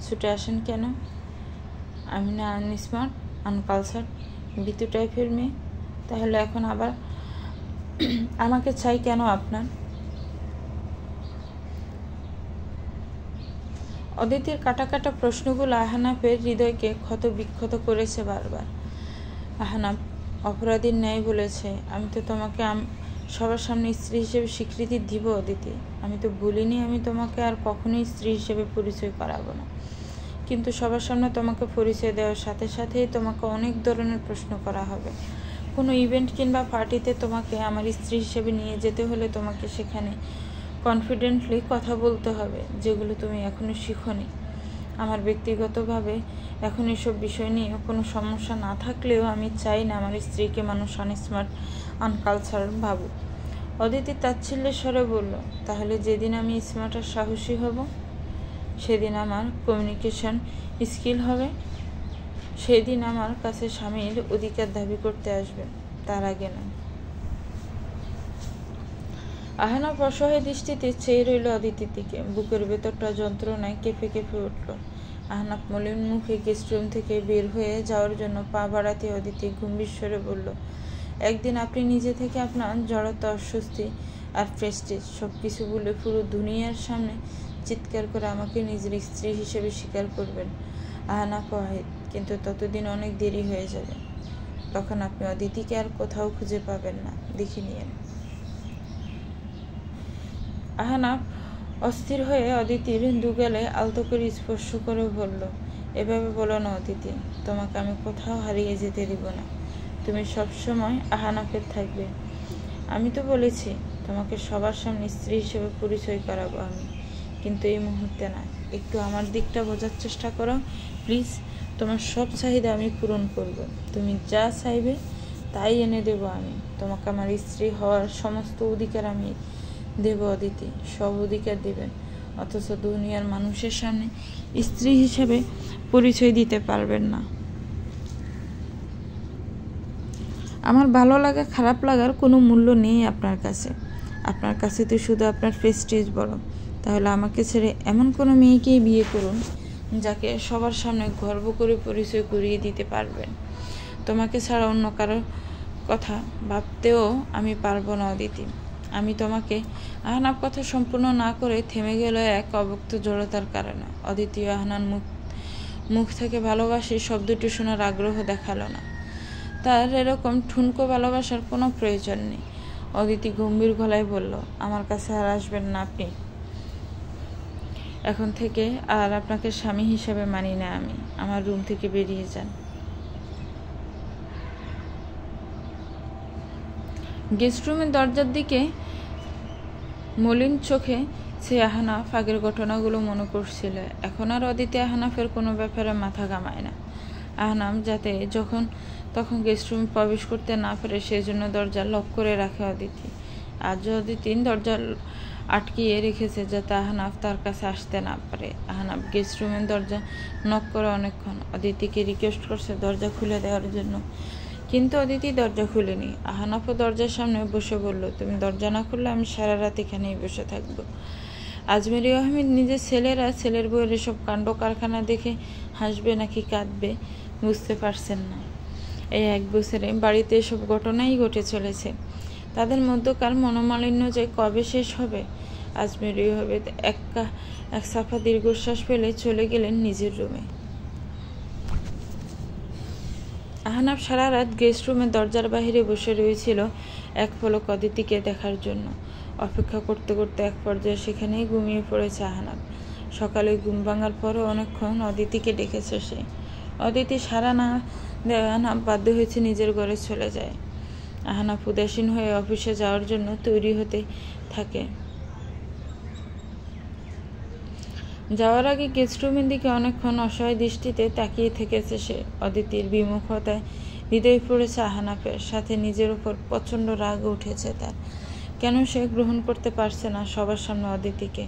ছুটে আসেন কেন? আমি না আনস্মার্ট, আনকালচার, বিতু টাইপের মেয়ে? তাহলে এখন আবার আমাকে চাই কেন আপনার? অদিতির কাটা কাটা প্রশ্নগুলো আহনাফের হৃদয়কে ক্ষত বিক্ষত করেছে বারবার। আহনাফ অপরাধীর ন্যায় বলেছে, আমি তো তোমাকে সবার সামনে স্ত্রী হিসেবে স্বীকৃতি দিব অদিতি। আমি তো বলিনি আমি তোমাকে আর কখনোই স্ত্রী হিসেবে পরিচয় করাবো না, কিন্তু সবার সামনে তোমাকে পরিচয় দেওয়ার সাথে সাথেই তোমাকে অনেক ধরনের প্রশ্ন করা হবে। কোনো ইভেন্ট কিংবা পার্টিতে তোমাকে আমার স্ত্রী হিসেবে নিয়ে যেতে হলে তোমাকে সেখানে কনফিডেন্টলি কথা বলতে হবে, যেগুলো তুমি এখনো শিখোনি। আমার ব্যক্তিগতভাবে এখন এসব বিষয় নিয়ে কোনো সমস্যা না থাকলেও আমি চাই না আমার স্ত্রীকে মানুষ আনস্মার্ট, আনকালচারাল ভাবুক। অদিতি তাচ্ছিল্যের স্বরে বলল, তাহলে যেদিন আমি স্মার্ট আর সাহসী হব, সেদিন আমার কমিউনিকেশন স্কিল হবে, সেদিন আমার কাছে স্বামীর অধিকার দাবি করতে আসবেন, তার আগে না। আহনাফ অসহায় দৃষ্টিতে চেয়ে রইল অদিতির দিকে। বুকের ভেতরটা যন্ত্রণায় কেঁপে কেঁপে উঠল। আহনাফ মলিন মুখে গেস্ট রুম থেকে বের হয়ে যাওয়ার জন্য পা বাড়াতে অদিতি গম্ভীর স্বরে বলল, একদিন আপনি নিজে থেকে আপনার জড়তা, অস্বস্তি আর প্রেস্টিজ সব কিছু বলে পুরো দুনিয়ার সামনে চিৎকার করে আমাকে নিজের স্ত্রী হিসেবে স্বীকার করবেন। আহনাফ ওয়াহিদ, কিন্তু ততদিন অনেক দেরি হয়ে যাবে। তখন আপনি অদিতিকে আর কোথাও খুঁজে পাবেন না, দেখে নিয়েন। আহনাফ অস্থির হয়ে অদিতির দুগালে আলতো করে স্পর্শ করে বলল, এভাবে বলো না অদিতি, তোমাকে আমি কোথাও হারিয়ে যেতে দিব না। তুমি সবসময় আহনাফের থাকবে। আমি তো বলেছি তোমাকে সবার সামনে স্ত্রী হিসেবে পরিচয় করাবো আমি, কিন্তু এই মুহূর্তে না। একটু আমার দিকটা বোঝার চেষ্টা করো প্লিজ। তোমার সব চাহিদা আমি পূরণ করব। তুমি যা চাইবে তাই এনে দেব আমি। তোমাকে আমার স্ত্রী হওয়ার সমস্ত অধিকার আমি দেব অদিতি, সব অধিকার দেবেন, অথচ দুনিয়ার মানুষের সামনে স্ত্রী হিসেবে পরিচয় দিতে পারবেন না। আমার ভালো লাগা খারাপ লাগার কোনো মূল্য নেই আপনার কাছে। আপনার কাছে তো শুধু আপনার প্রেস্টিজ বড়। তাহলে আমাকে ছেড়ে এমন কোনো মেয়েকেই বিয়ে করুন যাকে সবার সামনে গর্ব করে পরিচয় করিয়ে দিতে পারবেন। তোমাকে ছাড়া অন্য কারোর কথা ভাবতেও আমি পারবো না অদিতি। আমি তোমাকে। আহনাফ কথা সম্পূর্ণ না করে থেমে গেল এক অব্যক্ত জড়তার কারণে। অদিতি আহনার মুখ থেকে ভালোবাসি শব্দটি শোনার আগ্রহ দেখালো না। তার এরকম ঠুনকো ভালোবাসার কোনো প্রয়োজন নেই। অদিতি গম্ভীর গলায় বলল, আমার কাছে আর আসবেন না আপনি। এখন থেকে আর আপনাকে স্বামী হিসেবে মানি না আমি। আমার রুম থেকে বেরিয়ে যান। গেস্ট রুমের দরজার দিকে মলিন চোখে সে আহনাফ আগের ঘটনাগুলো মনে করছিল। এখন আর অদিতি আহনাফের কোনো ব্যাপারে মাথা ঘামায় না। আহনাফ যাতে যখন তখন গেস্ট রুমে প্রবেশ করতে না পারে সেজন্য দরজা লক করে রাখে অদিতি। আজ অদিতি দরজা আটকিয়ে রেখেছে যাতে আহনাফ তার কাছে আসতে না পারে। আহনাফ গেস্ট রুমের দরজা নক করে অনেকক্ষণ অদিতিকে রিকোয়েস্ট করছে দরজা খুলে দেওয়ার জন্য, কিন্তু অদিতি দরজা খুলেনি। আহনাফও দরজার সামনে বসে বলল, তুমি দরজা না খুললে আমি সারা রাত এখানেই বসে থাকবো। আজমেরি আহমেদ নিজের ছেলেরা ছেলের বউয়ের এসব কাণ্ড কারখানা দেখে হাসবে নাকি কাঁদবে বুঝতে পারছেন না। এই 1 বছরে বাড়িতে এসব ঘটনাই ঘটে চলেছে। তাদের মধ্যকার মনোমালিন্য যে কবে শেষ হবে। আজমেরি আহমেদ এক সাফা দীর্ঘশ্বাস ফেলে চলে গেলেন নিজের রুমে। আহনাফ সারা রাত গেস্ট রুমের দরজার বাহিরে বসে রয়েছিল এক পলক অদিতিকে দেখার জন্য। অপেক্ষা করতে করতে এক পর্যায়ে সেখানেই ঘুমিয়ে পড়েছে আহনাফ। সকালে ঘুম ভাঙার পরও অনেকক্ষণ অদিতিকে ডেকেছে সে। অদিতি সারা না দেয় আহনাফ বাধ্য হয়েছে নিজের ঘরে চলে যায়। আহনাফ উদাসীন হয়ে অফিসে যাওয়ার জন্য তৈরি হতে থাকে। যাওয়ার আগে গেস্ট রুমের দিকে অনেকক্ষণ অসহায় দৃষ্টিতে তাকিয়ে থেকেছে সে। অদিতির বিমুখতায় হৃদয় পড়েছে আহনাফের, সাথে নিজের উপর প্রচণ্ড রাগ উঠেছে তার। কেন সে গ্রহণ করতে পারছে না সবার সামনে অদিতিকে,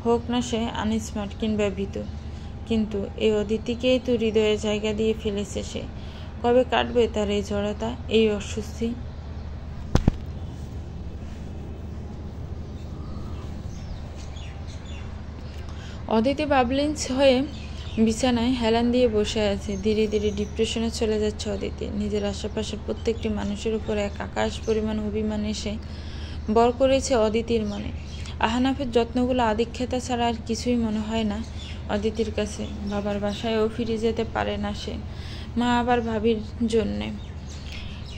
হোক না সে আনস্মার্ট কিংবা ভীতু। কিন্তু এই অদিতিকেই তো হৃদয়ে জায়গা দিয়ে ফেলেছে সে। কবে কাটবে তার এই জড়তা, এই অস্বস্তি? অদিতি বাবলিন্স হয়ে বিছানায় হেলান দিয়ে বসে আছে। ধীরে ধীরে ডিপ্রেশনে চলে যাচ্ছে অদিতি। নিজের আশেপাশের প্রত্যেকটি মানুষের উপর এক আকাশ পরিমাণ অভিমান এসে বর করেছে অদিতির মনে। আহনাফের যত্নগুলো আদিক্ষেতা ছাড়া আর কিছুই মনে হয় না অদিতির কাছে। বাবার বাসায়ও ফিরে যেতে পারে না সে, মা আবার ভাবির জন্যে।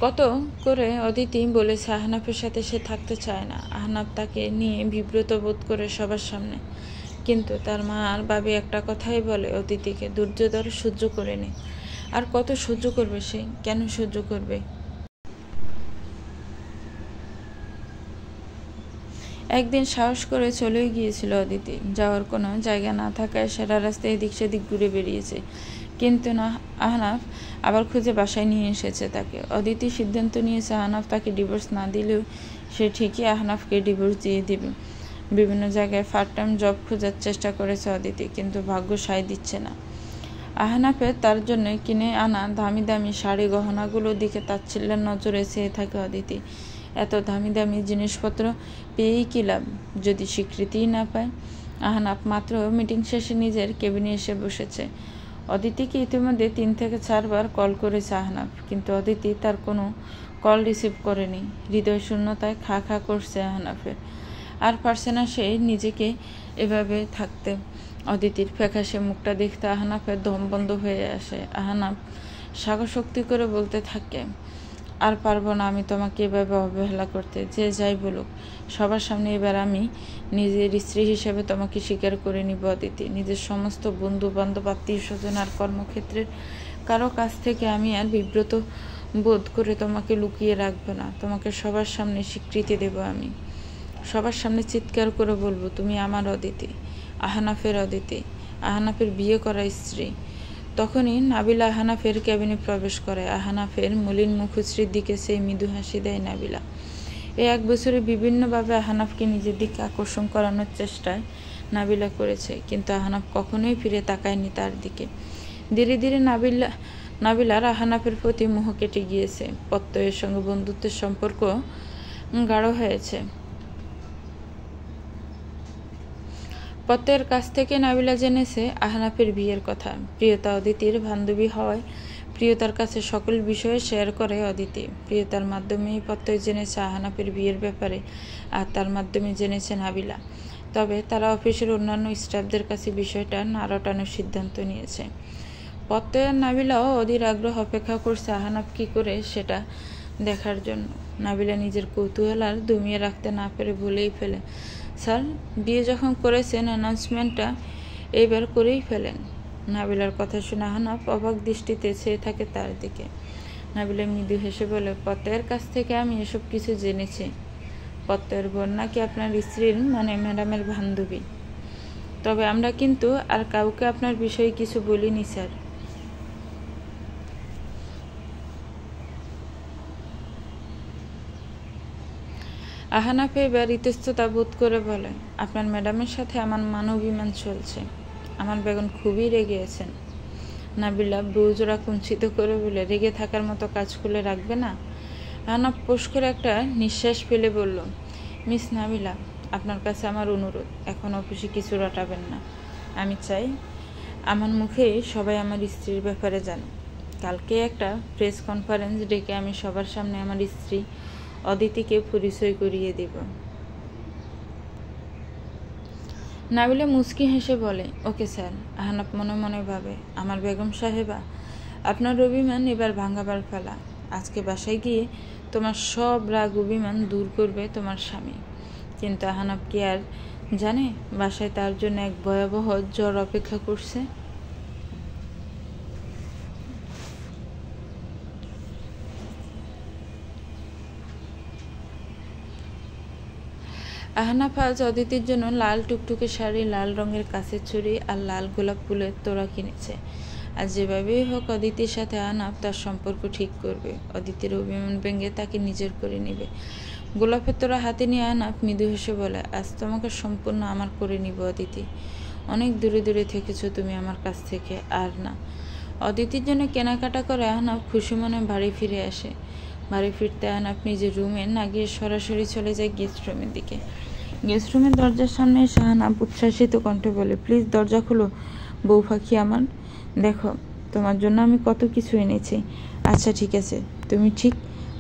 কত করে অদিতি বলেছে আহনাফের সাথে সে থাকতে চায় না। আহনাফ তাকে নিয়ে বিব্রত বোধ করে সবার সামনে। কিন্তু তার মা আর ভাবি একটা কথাই বলে অদিতিকে, ধৈর্যধর, সহ্য করে নে। আর কত সহ্য করবে সে? কেন সহ্য করবে? একদিন সাহস করে চলে গিয়েছিল অদিতি। যাওয়ার কোনো জায়গা না থাকায় সারা রাস্তায় এদিক সেদিক ঘুরে বেরিয়েছে, কিন্তু না, আহনাফ আবার খুঁজে বাসায় নিয়ে এসেছে তাকে। অদিতি সিদ্ধান্ত নিয়েছে আহনাফ তাকে ডিভোর্স না দিলেও সে ঠিকই আহনাফকে ডিভোর্স দিয়ে দেবে। বিভিন্ন জায়গায় পার্ট টাইম জব খোঁজার চেষ্টা করেছে অদিতি, কিন্তু ভাগ্য সায় দিচ্ছে না। আহনাফের তার জন্য কিনে আনা দামি দামি শাড়ি গহনাগুলোর দিকে তাচ্ছিল্যের নজরে চেয়ে থাকে অদিতি। এত দামি দামি জিনিসপত্র পেয়েই কী লাভ যদি স্বীকৃতিই না পায়। আহনাফ মাত্র মিটিং শেষে নিজের কেবিনে এসে বসেছে। অদিতিকে ইতিমধ্যে 3 থেকে 4 বার কল করেছে আহনাফ, কিন্তু অদিতি তার কোনো কল রিসিভ করেনি। হৃদয় শূন্যতায় খা খা করছে আহনাফের। আর পারছে না সে নিজেকে এভাবে থাকতে। অদিতির ফ্যাকাশে মুখটা দেখতে আহনাফের দম বন্ধ হয়ে আসে। আহনাফ সাগশক্তি করে বলতে থাকে, আর পারবো না আমি তোমাকে এভাবে অবহেলা করতে। যে যাই বলুক সবার সামনে এবার আমি নিজের স্ত্রী হিসেবে তোমাকে স্বীকার করে নিব অদিতি। নিজের সমস্ত বন্ধু বান্ধব, আত্মীয় স্বজন আর কর্মক্ষেত্রের কারো কাছ থেকে আমি আর বিব্রত বোধ করে তোমাকে লুকিয়ে রাখবো না। তোমাকে সবার সামনে স্বীকৃতি দেব। আমি সবার সামনে চিৎকার করে বলবো, তুমি আমার অদিতি, আহনাফের অদিতি, আহনাফের বিয়ে করা স্ত্রী। তখনই নাবিলা আহনাফের ক্যাবিনে প্রবেশ করে। আহনাফের মলিন মুখশ্রীর দিকে সেই মৃদু হাসি দেয় নাবিলা। এই 1 বছরে বিভিন্নভাবে আহনাফকে নিজের দিকে আকর্ষণ করানোর চেষ্টায় নাবিলা করেছে, কিন্তু আহনাফ কখনোই ফিরে তাকায়নি তার দিকে। ধীরে ধীরে নাবিলার আহনাফের প্রতি মোহ কেটে গিয়েছে। প্রত্যয়ের সঙ্গে বন্ধুত্বের সম্পর্ক গাঢ় হয়েছে। প্রত্যয়ের কাছ থেকে নাবিলা জেনেছে আহনাফের বিয়ের কথা। প্রিয়তা অদিতির বান্ধবী হওয়ায় প্রিয়তার কাছে সকল বিষয়ে শেয়ার করে অদিতি। প্রিয়তার মাধ্যমেই প্রত্যয় জেনেছে আহনাফের বিয়ের ব্যাপারে, আর তার মাধ্যমে জেনেছে নাবিলা। তবে তারা অফিসের অন্যান্য স্টাফদের কাছে বিষয়টা না রটানোর সিদ্ধান্ত নিয়েছে। প্রত্যয় আর নাবিলাও অধীর আগ্রহ অপেক্ষা করছে আহনাফ কী করে সেটা দেখার জন্য। নাবিলা নিজের কৌতূহল আর দমিয়ে রাখতে না পেরে বলেই ফেলে, স্যার বিয়ে যখন করেছেন অ্যানাউন্সমেন্টটা এইবার করেই ফেলেন। নাবিলার কথা শুনে আহনাফ অবাক দৃষ্টিতে চেয়ে থাকে তার দিকে। নাবিলা মৃদু হেসে বলে, প্রত্যয়ের কাছ থেকে আমি এসব কিছু জেনেছি। প্রত্যয়ের বোন নাকি আপনার স্ত্রীর মানে ম্যাডামের বান্ধবী। তবে আমরা কিন্তু আর কাউকে আপনার বিষয়ে কিছু বলিনি স্যার। আহনাফ এবার ইতস্ততা বোধ করে বলে, আপনার ম্যাডামের সাথে আমার মানবিমান চলছে। আমার বেগম খুবই রেগে আছেন। নাবিলা ব্রুজোড়া কুঞ্চিত করে বলে, রেগে থাকার মতো কাজ করলে রাখবে না? আহনাফ পোষ করে একটা নিঃশ্বাস ফেলে বলল, মিস নাবিলা, আপনার কাছে আমার অনুরোধ, এখন অফিসে কিছু রটাবেন না। আমি চাই আমার মুখে সবাই আমার স্ত্রীর ব্যাপারে জানে। কালকে একটা প্রেস কনফারেন্স ডেকে আমি সবার সামনে আমার স্ত্রী অদিতিকে পরিচয় করিয়ে দেব। নাবিলা মুচকি হেসে বলে, ওকে স্যার। আহনাফ মনে মনে ভাবে, আমার বেগম সাহেবা, আপনার অভিমান এবার ভাঙাবার ফেলা। আজকে বাসায় গিয়ে তোমার সব রাগ অভিমান দূর করবে তোমার স্বামী। কিন্তু আহনাফ কি আর জানে বাসায় তার জন্য এক ভয়াবহ জ্বর অপেক্ষা করছে? আহনাফ আজ অদিতির জন্য লাল টুকটুকে শাড়ি, লাল রঙের কাছের চুড়ি আর লাল গোলাপ ফুলের তোড়া কিনেছে। আর যেভাবেই হোক অদিতির সাথে আহনাফ তার সম্পর্ক ঠিক করবে। অদিতির অভিমান ভেঙে তাকে নিজের করে নেবে। গোলাপের তোড়া হাতে নিয়ে আহনাফ মৃদু হেসে বলে, আজ তোমাকে সম্পূর্ণ আমার করে নিব অদিতি। অনেক দূরে দূরে থেকেছো তুমি আমার কাছ থেকে, আর না। অদিতির জন্য কেনাকাটা করে আহনাফ খুশি মনে বাড়ি ফিরে আসে। বাড়ি ফিরতে আহনাফ নিজের রুমে না গিয়ে সরাসরি চলে যায় গেস্ট রুমের দিকে। গেস্ট রুমের দরজার সামনে এসে আহনাফ উচ্ছ্বাসিত কণ্ঠে বলে, প্লিজ দরজা খুলো বউ পাখি আমার। দেখো তোমার জন্য আমি কত কিছু এনেছি। আচ্ছা ঠিক আছে, তুমি ঠিক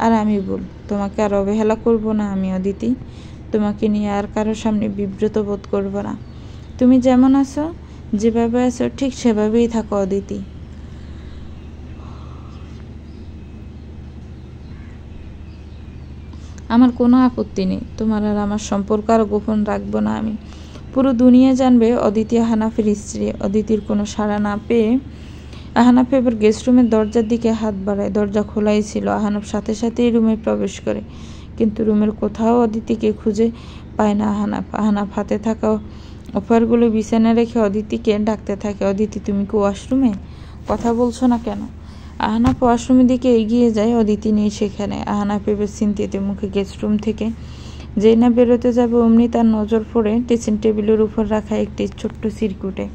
আর আমি ভুল। তোমাকে আর অবহেলা করব না আমি অদিতি। তোমাকে নিয়ে আর কারোর সামনে বিব্রত বোধ করব না। তুমি যেমন আছো, যেভাবে আছো ঠিক সেভাবেই থাকো অদিতি। আমার কোনো আপত্তি নেই। তোমার আর আমার সম্পর্ক আর গোপন রাখবো না আমি। পুরো দুনিয়া জানবে অদিতি আহনাফের স্ত্রী। অদিতির কোনো সাড়া না পেয়ে আহনাফ এবার গেস্ট রুমের দরজার দিকে হাত বাড়ায়। দরজা খোলাই ছিল। আহনাফ সাথে সাথেই রুমে প্রবেশ করে, কিন্তু রুমের কোথাও অদিতিকে খুঁজে পায় না আহনাফ। আহনাফ হাতে থাকা অফারগুলো বিছানায় রেখে অদিতিকে ডাকতে থাকে, অদিতি তুমি কি ওয়াশরুমে? কথা বলছো না কেন? আহনাফ ওয়াশরুমের দিকে এগিয়ে যায়। অদিতি নেই সেখানে। আহনাফ এবার চিন্তিত মুখে গেস্ট রুম থেকে যেই না বেরোতে যাবে অমনি তার নজর পড়ে ড্রেসিং টেবিলের উপর রাখা একটি ছোট্ট চিরকুটে।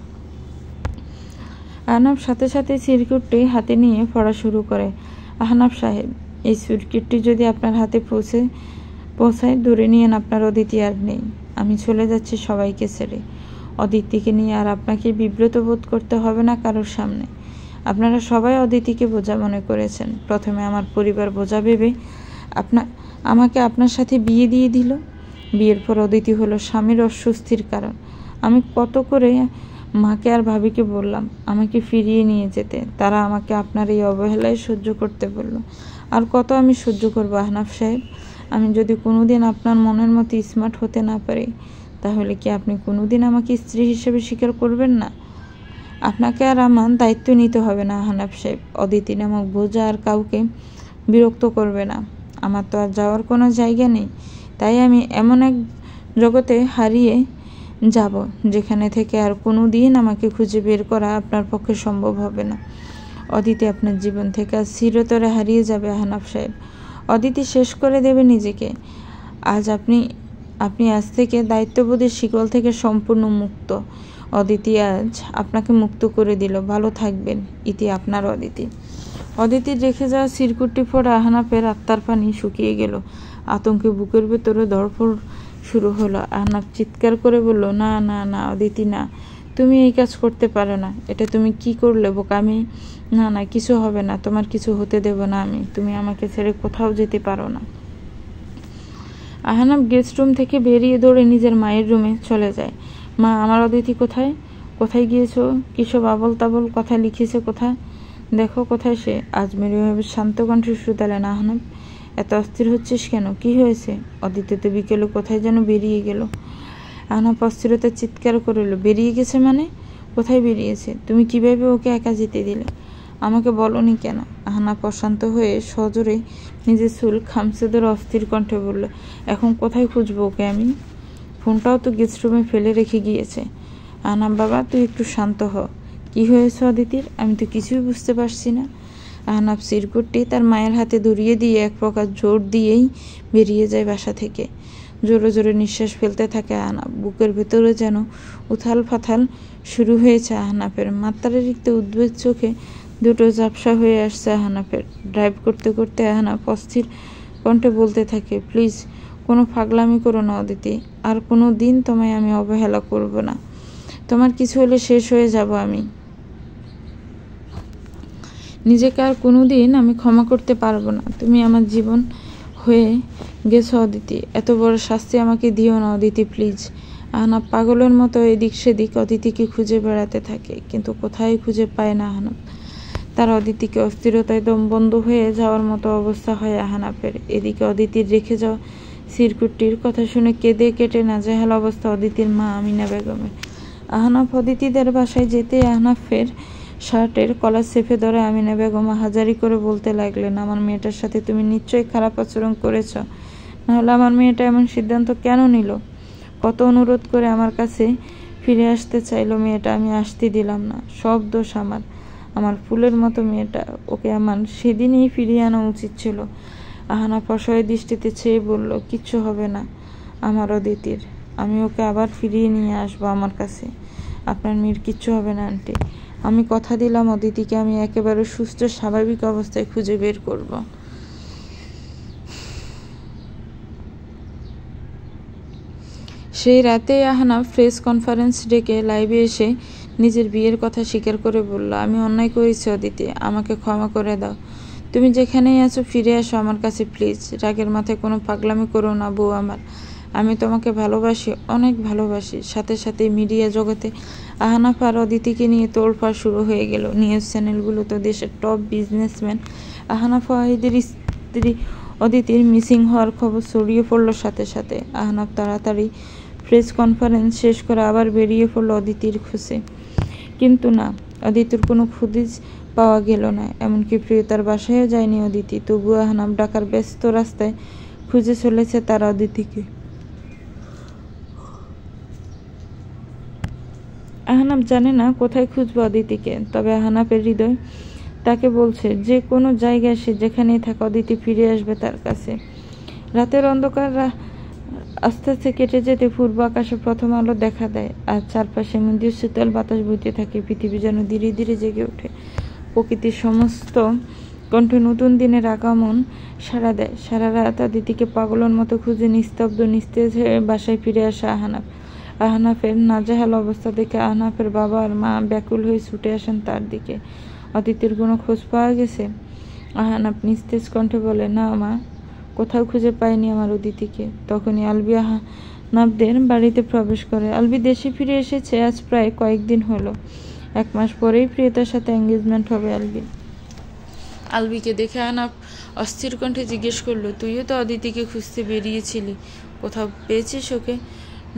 আহনাফ সাথে সাথে চিরকুটটি হাতে নিয়ে পড়া শুরু করে। আহনাফ সাহেব, এই চিরকুটটি যদি আপনার হাতে পৌঁছায় ধরে নিয়েন, আপনার অদিতি আর নেই। আমি চলে যাচ্ছি সবাইকে ছেড়ে। অদিতিকে নিয়ে আর আপনাকে বিব্রত বোধ করতে হবে না কারোর সামনে। আপনারা সবাই অদিতিকে বোঝা মনে করেছেন। প্রথমে আমার পরিবার বোঝা ভেবে আমাকে আপনার সাথে বিয়ে দিয়ে দিল। বিয়ের পর অদিতি হলো স্বামীর অস্বস্তির কারণ। আমি কত করে মাকে আর ভাবিকে বললাম আমাকে ফিরিয়ে নিয়ে যেতে। তারা আমাকে আপনার এই অবহেলায় সহ্য করতে বলল। আর কত আমি সহ্য করবো আহনাফ সাহেব? আমি যদি কোনোদিন আপনার মনের মতো স্মার্ট হতে না পারি, তাহলে কি আপনি কোনোদিন আমাকে স্ত্রী হিসেবে স্বীকার করবেন না? আপনাকে আর আমার দায়িত্ব নিতে হবে না আহনাফ সাহেব। অদিতি নামক বোঝা আর কাউকে বিরক্ত করবে না। আমার তো আর যাওয়ার কোনো জায়গা নেই। তাই আমি এমন এক জগতে হারিয়ে যাব যেখানে থেকে আর কোনো দিন আমাকে খুঁজে বের করা আপনার পক্ষে সম্ভব হবে না। অদিতি আপনার জীবন থেকে আজ চিরতরে হারিয়ে যাবে আহনাফ সাহেব। অদিতি শেষ করে দেবে নিজেকে। আপনি আজ থেকে দায়িত্ববোধের শিকল থেকে সম্পূর্ণ মুক্ত। অদিতি আজ আপনাকে মুক্ত করে দিল। ভালো থাকবেন। ইতি আপনার অদিতি। অদিতির রেখে যাওয়া চিরকুটটি পড়ে আহনাফের আত্মার পানি শুকিয়ে গেল। আতঙ্কে বুকের ভেতরে ধড়ফড় শুরু হলো। আহনাফ চিৎকার করে বলল, না না না অদিতি, না, তুমি এই কাজ করতে পারো না। এটা তুমি কি করলে বোকামি? না না, কিছু হবে না, তোমার কিছু হতে দেব না আমি। তুমি আমাকে ছেড়ে কোথাও যেতে পারো না। আহনাফ গেস্ট রুম থেকে বেরিয়ে দৌড়ে নিজের মায়ের রুমে চলে যায়। মা, আমার অদিতি কোথায়? কোথায় গিয়েছো? কিসব আবল তাবল কথা লিখেছে কোথায়? দেখো কোথায় সে। আজমেরীভাবে শান্ত কণ্ঠে শুধালেন আহনাফ। এত অস্থির হচ্ছিস কেন? কি হয়েছে? অদিতি তো বিকেলে কোথায় যেন বেরিয়ে গেল। আহনাফ অস্থিরতা চিৎকার করল, বেরিয়ে গেছে মানে? কোথায় বেরিয়েছে? তুমি কিভাবে ওকে একা যেতে দিলে? আমাকে বলনি কেন? আহনাফ অশান্ত হয়ে সজোরে নিজের চুল খামচে ধরে অস্থির কণ্ঠে বলল, এখন কোথায় খুঁজবো ওকে আমি? ফোনটাও তো গেস্ট রুমে ফেলে রেখে গিয়েছে। আহনাফ বাবা, তুই একটু শান্ত হ। কি হয়েছে অদিতির? আমি তো কিছুই বুঝতে পারছি না। আহনাফ চিরকুটটি তার মায়ের হাতে ধরিয়ে দিয়ে এক প্রকার জোর দিয়েই বেরিয়ে যায় বাসা থেকে। জোরে জোরে নিঃশ্বাস ফেলতে থাকে আহনাফ। বুকের ভেতরে যেন উথাল পাথাল শুরু হয়েছে আহনাফের। মাত্রাতিরিক্ত উদ্বেগ চোখে দুটো ঝাপসা হয়ে আসছে আহনাফের। ড্রাইভ করতে করতে আহনাফ অস্থির কণ্ঠে বলতে থাকে, প্লিজ কোনো পাগলামি করো না অদিতি। আর কোনো দিন তোমায় আমি অবহেলা করব না। তোমার কিছু হলে শেষ হয়ে যাব আমি। নিজেকে আর কোনো দিন আমি ক্ষমা করতে পারবো না। তুমি আমার জীবন হয়ে গেছো অদিতি। এত বড় শাস্তি আমাকে দিও না অদিতি, প্লিজ। আহনাফ পাগলের মতো এদিক সেদিক অদিতিকে খুঁজে বেড়াতে থাকে, কিন্তু কোথায় খুঁজে পায় না আহনাফ। তার অদিতিকে অস্থিরতায় দম বন্ধ হয়ে যাওয়ার মতো অবস্থা হয় আহনাফের। এদিকে অদিতির রেখে যাওয়া সিরকুটটির কথা শুনে কেঁদে কেটে নাজেহাল অবস্থা অদিতির মা আমিনা বেগমের। আহনাফ অদিতিদের বাসায় যেতে আহনাফের শার্টের কলার চেপে ধরে আমিনা বেগম হাজারি করে বলতে লাগলেন, আমার মেয়েটার সাথে তুমি নিশ্চয়ই খারাপ আচরণ করেছ, নাহলে আমার মেয়েটা এমন সিদ্ধান্ত কেন নিল? কত অনুরোধ করে আমার কাছে ফিরে আসতে চাইলো মেয়েটা, আমি আসতে দিলাম না। সব দোষ আমার। আমার ফুলের মতো মেয়েটা, ওকে আমার সেদিনই ফিরিয়ে আনা উচিত ছিল। আহনাফ অসহায় দৃষ্টিতে চেয়ে বলল, কিচ্ছু হবে না আমার অদিতির। আমি ওকে আবার ফিরিয়ে নিয়ে আসবো আমার কাছে। আপনার মেয়ের কিচ্ছু হবে না আন্টি। আমি কথা দিলাম অদিতিকে আমি একেবারে সুস্থ স্বাভাবিক অবস্থায় খুঁজে বের করব। সেই রাতে আহনাফ প্রেস কনফারেন্স ডেকে লাইভে এসে নিজের বিয়ের কথা স্বীকার করে বলল, আমি অন্যায় করেছি অদিতি, আমাকে ক্ষমা করে দাও। তুমি যেখানেই আছো ফিরে আসো আমার কাছে প্লিজ। রাগের মাথায় কোনো পাগলামি করো না বউ আমার। আমি তোমাকে ভালোবাসি, অনেক ভালোবাসি। সাথে সাথে মিডিয়া জগতে আহনাফ আর অদিতিকে নিয়ে তোড়ফাড় শুরু হয়ে গেল। নিউজ চ্যানেলগুলোতে দেশের টপ বিজনেসম্যান আহনাফ ওয়াহিদের স্ত্রী অদিতির মিসিং হওয়ার খবর ছড়িয়ে পড়ল সাথে সাথে। আহনাফ তাড়াতাড়ি প্রেস কনফারেন্স শেষ করে আবার বেরিয়ে পড়ল অদিতির খোঁজে। কিন্তু না, অদিতির কোনো খুঁজিজ পাওয়া গেল না। এমনকি প্রিয়তার বাসায়ও যায়নি অদিতি। তবুও আহনাফ ঢাকার ব্যস্ত রাস্তায় খুঁজে চলেছে তার অদিতিকে। আহনাফ জানে না কোথায় খুঁজবে অদিতিকে, তবে আহনাফের হৃদয় তাকে বলছে যে কোনো জায়গায় সে যেখানেই থাকা অদিতি ফিরে আসবে তার কাছে। রাতের অন্ধকার আস্তে আস্তে কেটে যেতে পূর্ব আকাশে প্রথম আলো দেখা দেয়, আর চারপাশে মন্দির শীতল বাতাস বইতে থাকে। পৃথিবী যেন ধীরে ধীরে জেগে ওঠে। প্রকৃতির সমস্ত কণ্ঠে নতুন দিনের আগমন সাড়া দেয়। সারা রাত অদিতিকে পাগলের মতো খুঁজে নিস্তব্ধ নিস্তেজ হয়ে বাসায় ফিরে আসে আহনাফ। আহনাফের নাজেহাল অবস্থা দেখে আহনাফের বাবা আর মা ব্যাকুল হয়ে ছুটে আসেন তার দিকে। অদিতির কোনো খোঁজ পাওয়া গেছে? আহনাফ নিস্তেজ কণ্ঠে বলে, না মা, কোথাও খুঁজে পাইনি আমার অদিতিকে। তখনই আলবি আহনাফদের বাড়িতে প্রবেশ করে। আলবি দেশে ফিরে এসেছে আজ প্রায় কয়েকদিন হলো। 1 মাস পরেই প্রিয়তার সাথে এঙ্গেজমেন্ট হবে আলবি। আলবিকে দেখে আহনাফ অস্থির কণ্ঠে জিজ্ঞেস করলো, তুইও তো অদিতিকে খুঁজতে বেরিয়েছিলি, কোথাও পেয়েছিস ওকে?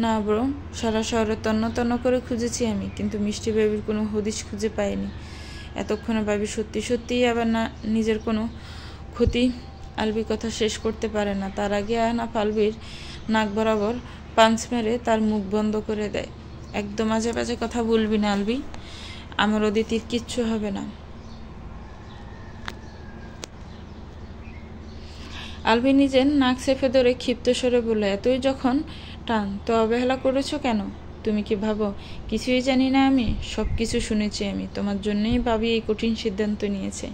না ব্রো, সারা শহরে তন্ন তন্ন করে খুঁজেছি আমি, কিন্তু মিষ্টি বেবির কোনো হদিশ খুঁজে পাইনি। এতক্ষণে ভাবি সত্যি সত্যিই আবার না নিজের কোনো ক্ষতি। আলবি কথা শেষ করতে পারে না, তার আগে আহনাফ আলবির নাক বরাবর পাঞ্চ মেরে তার মুখ বন্ধ করে দেয়। একদম আজে বাজে কথা বলবি না আলবি, আমার অদিতির কিচ্ছু হবে না। আলবি নিজের নাক চেপে ধরে ক্ষিপ্ত স্বরে বলল, এতই যখন টান তো অবহেলা করেছো কেন? তুমি কি ভাবো কিছুই জানি না আমি? সব কিছু শুনেছি আমি। তোমার জন্যই ভাবি এই কঠিন সিদ্ধান্ত নিয়েছে।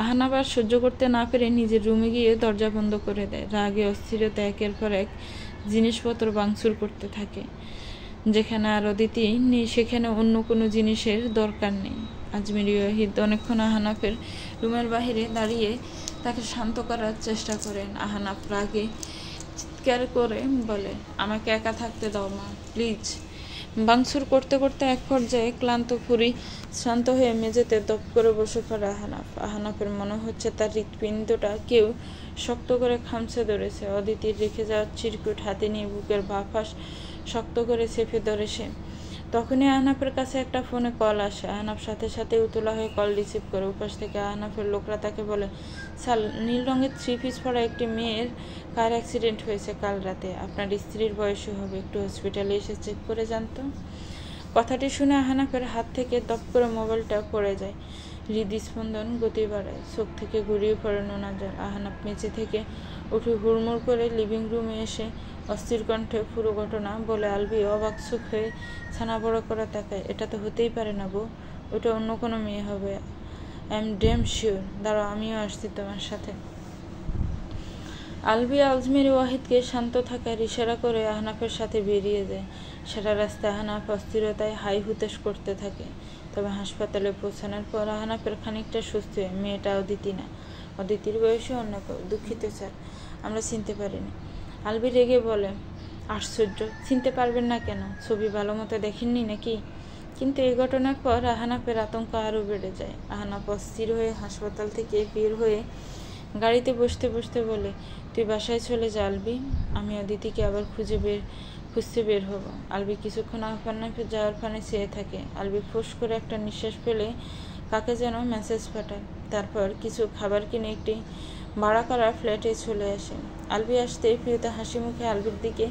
আহনাফ আর সহ্য করতে না পেরে নিজের রুমে গিয়ে দরজা বন্ধ করে দেয়। রাগে অস্থিরতা একের পর এক জিনিসপত্র ভাঙচুর করতে থাকে। যেখানে আর অদিতি নেই সেখানে অন্য কোনো জিনিসের দরকার নেই। আজমির ওয়াহিদ অনেকক্ষণ আহনাফের রুমের বাহিরে দাঁড়িয়ে তাকে শান্ত করার চেষ্টা করেন। আহনাফ রাগে চিৎকার করে বলে, আমাকে একা থাকতে দাও মা, প্লিজ। ভাঙচুর করতে করতে এক পর্যায়ে ক্লান্ত শ্রান্ত হয়ে মেঝেতে দপ করে বসে পড়ে আহনাফ। আহনাফের মনে হচ্ছে তার হৃৎপিণ্ডটা কেউ শক্ত করে খামচে ধরেছে। অদিতির রেখে যাওয়ার চিরকুট হাতে নিয়ে বুকের বাঁ পাশ শক্ত করে চেপে ধরে সে। তখনই আহনাফের কাছে একটা ফোনে কল আসে। আহনাফ সাথে সাথে উতলা হয়ে কল রিসিভ করে। উপাস থেকে আহনাফের লোকরা তাকে বলে, স্যার, নীল রঙের 3 পিস পরা একটি মেয়ের কার অ্যাক্সিডেন্ট হয়েছে কাল রাতে। আপনার স্ত্রীর বয়সই হবে, একটু হসপিটালে এসে চেক করে যান তো। কথাটি শুনে আহনাফের হাত থেকে দপ করে মোবাইলটা পড়ে যায়। হৃদস্পন্দন গতি বাড়ায়, চোখ থেকে গড়িয়ে পড়ে নোনা জল। আহনাফ মেঝে থেকে উঠে হুড়মুড় করে লিভিং রুমে এসে অস্থির কণ্ঠে পুরো ঘটনা বলে। আলবি অবাক চোখ হয়ে ছানা বড় করা তাকায়। এটা তো হতেই পারে না বউ, ওটা অন্য কোনো মেয়ে হবে। I am damn sure. দাঁড়াও, আমিও আসছি তোমার সাথে। আলবি আজমেরি ওয়াহিদকে শান্ত থাকার ইশারা করে আহনাফের সাথে বেরিয়ে যায়। সারা রাস্তায় আহনাফ অস্থিরতায় হাই হুতাশ করতে থাকে। তবে হাসপাতালে পৌঁছানোর পর আহনাফের খানিকটা সুস্থ হয়। মেয়েটা অদিতি না, অদিতির বয়সে অন্য কেউ। দুঃখিত স্যার, আমরা চিনতে পারিনি। আলবি রেগে বলে, আশ্চর্য, চিনতে পারবেন না কেন? ছবি ভালো মতো দেখেননি নাকি? কিন্তু এই ঘটনার পর আহনাফের আতঙ্ক আরও বেড়ে যায়। আহনাফ অস্থির হয়ে হাসপাতাল থেকে বের হয়ে গাড়িতে বসতে বসতে বলে, তুই বাসায় চলে যা আলবি, আমি অদিতিকে আবার খুঁজতে বের হব। আলবি কিছুক্ষণ আহনাফের যাওয়ার পানে চেয়ে থাকে। আলবি ফোঁস করে একটা নিঃশ্বাস ফেলে কাকে যেন মেসেজ পাঠায়। তারপর কিছু খাবার কিনে একটি ভাড়া করা ফ্ল্যাটে চলে আসে। আলবি আসতে প্রিয়তা হাসি মুখে আলবির দিকে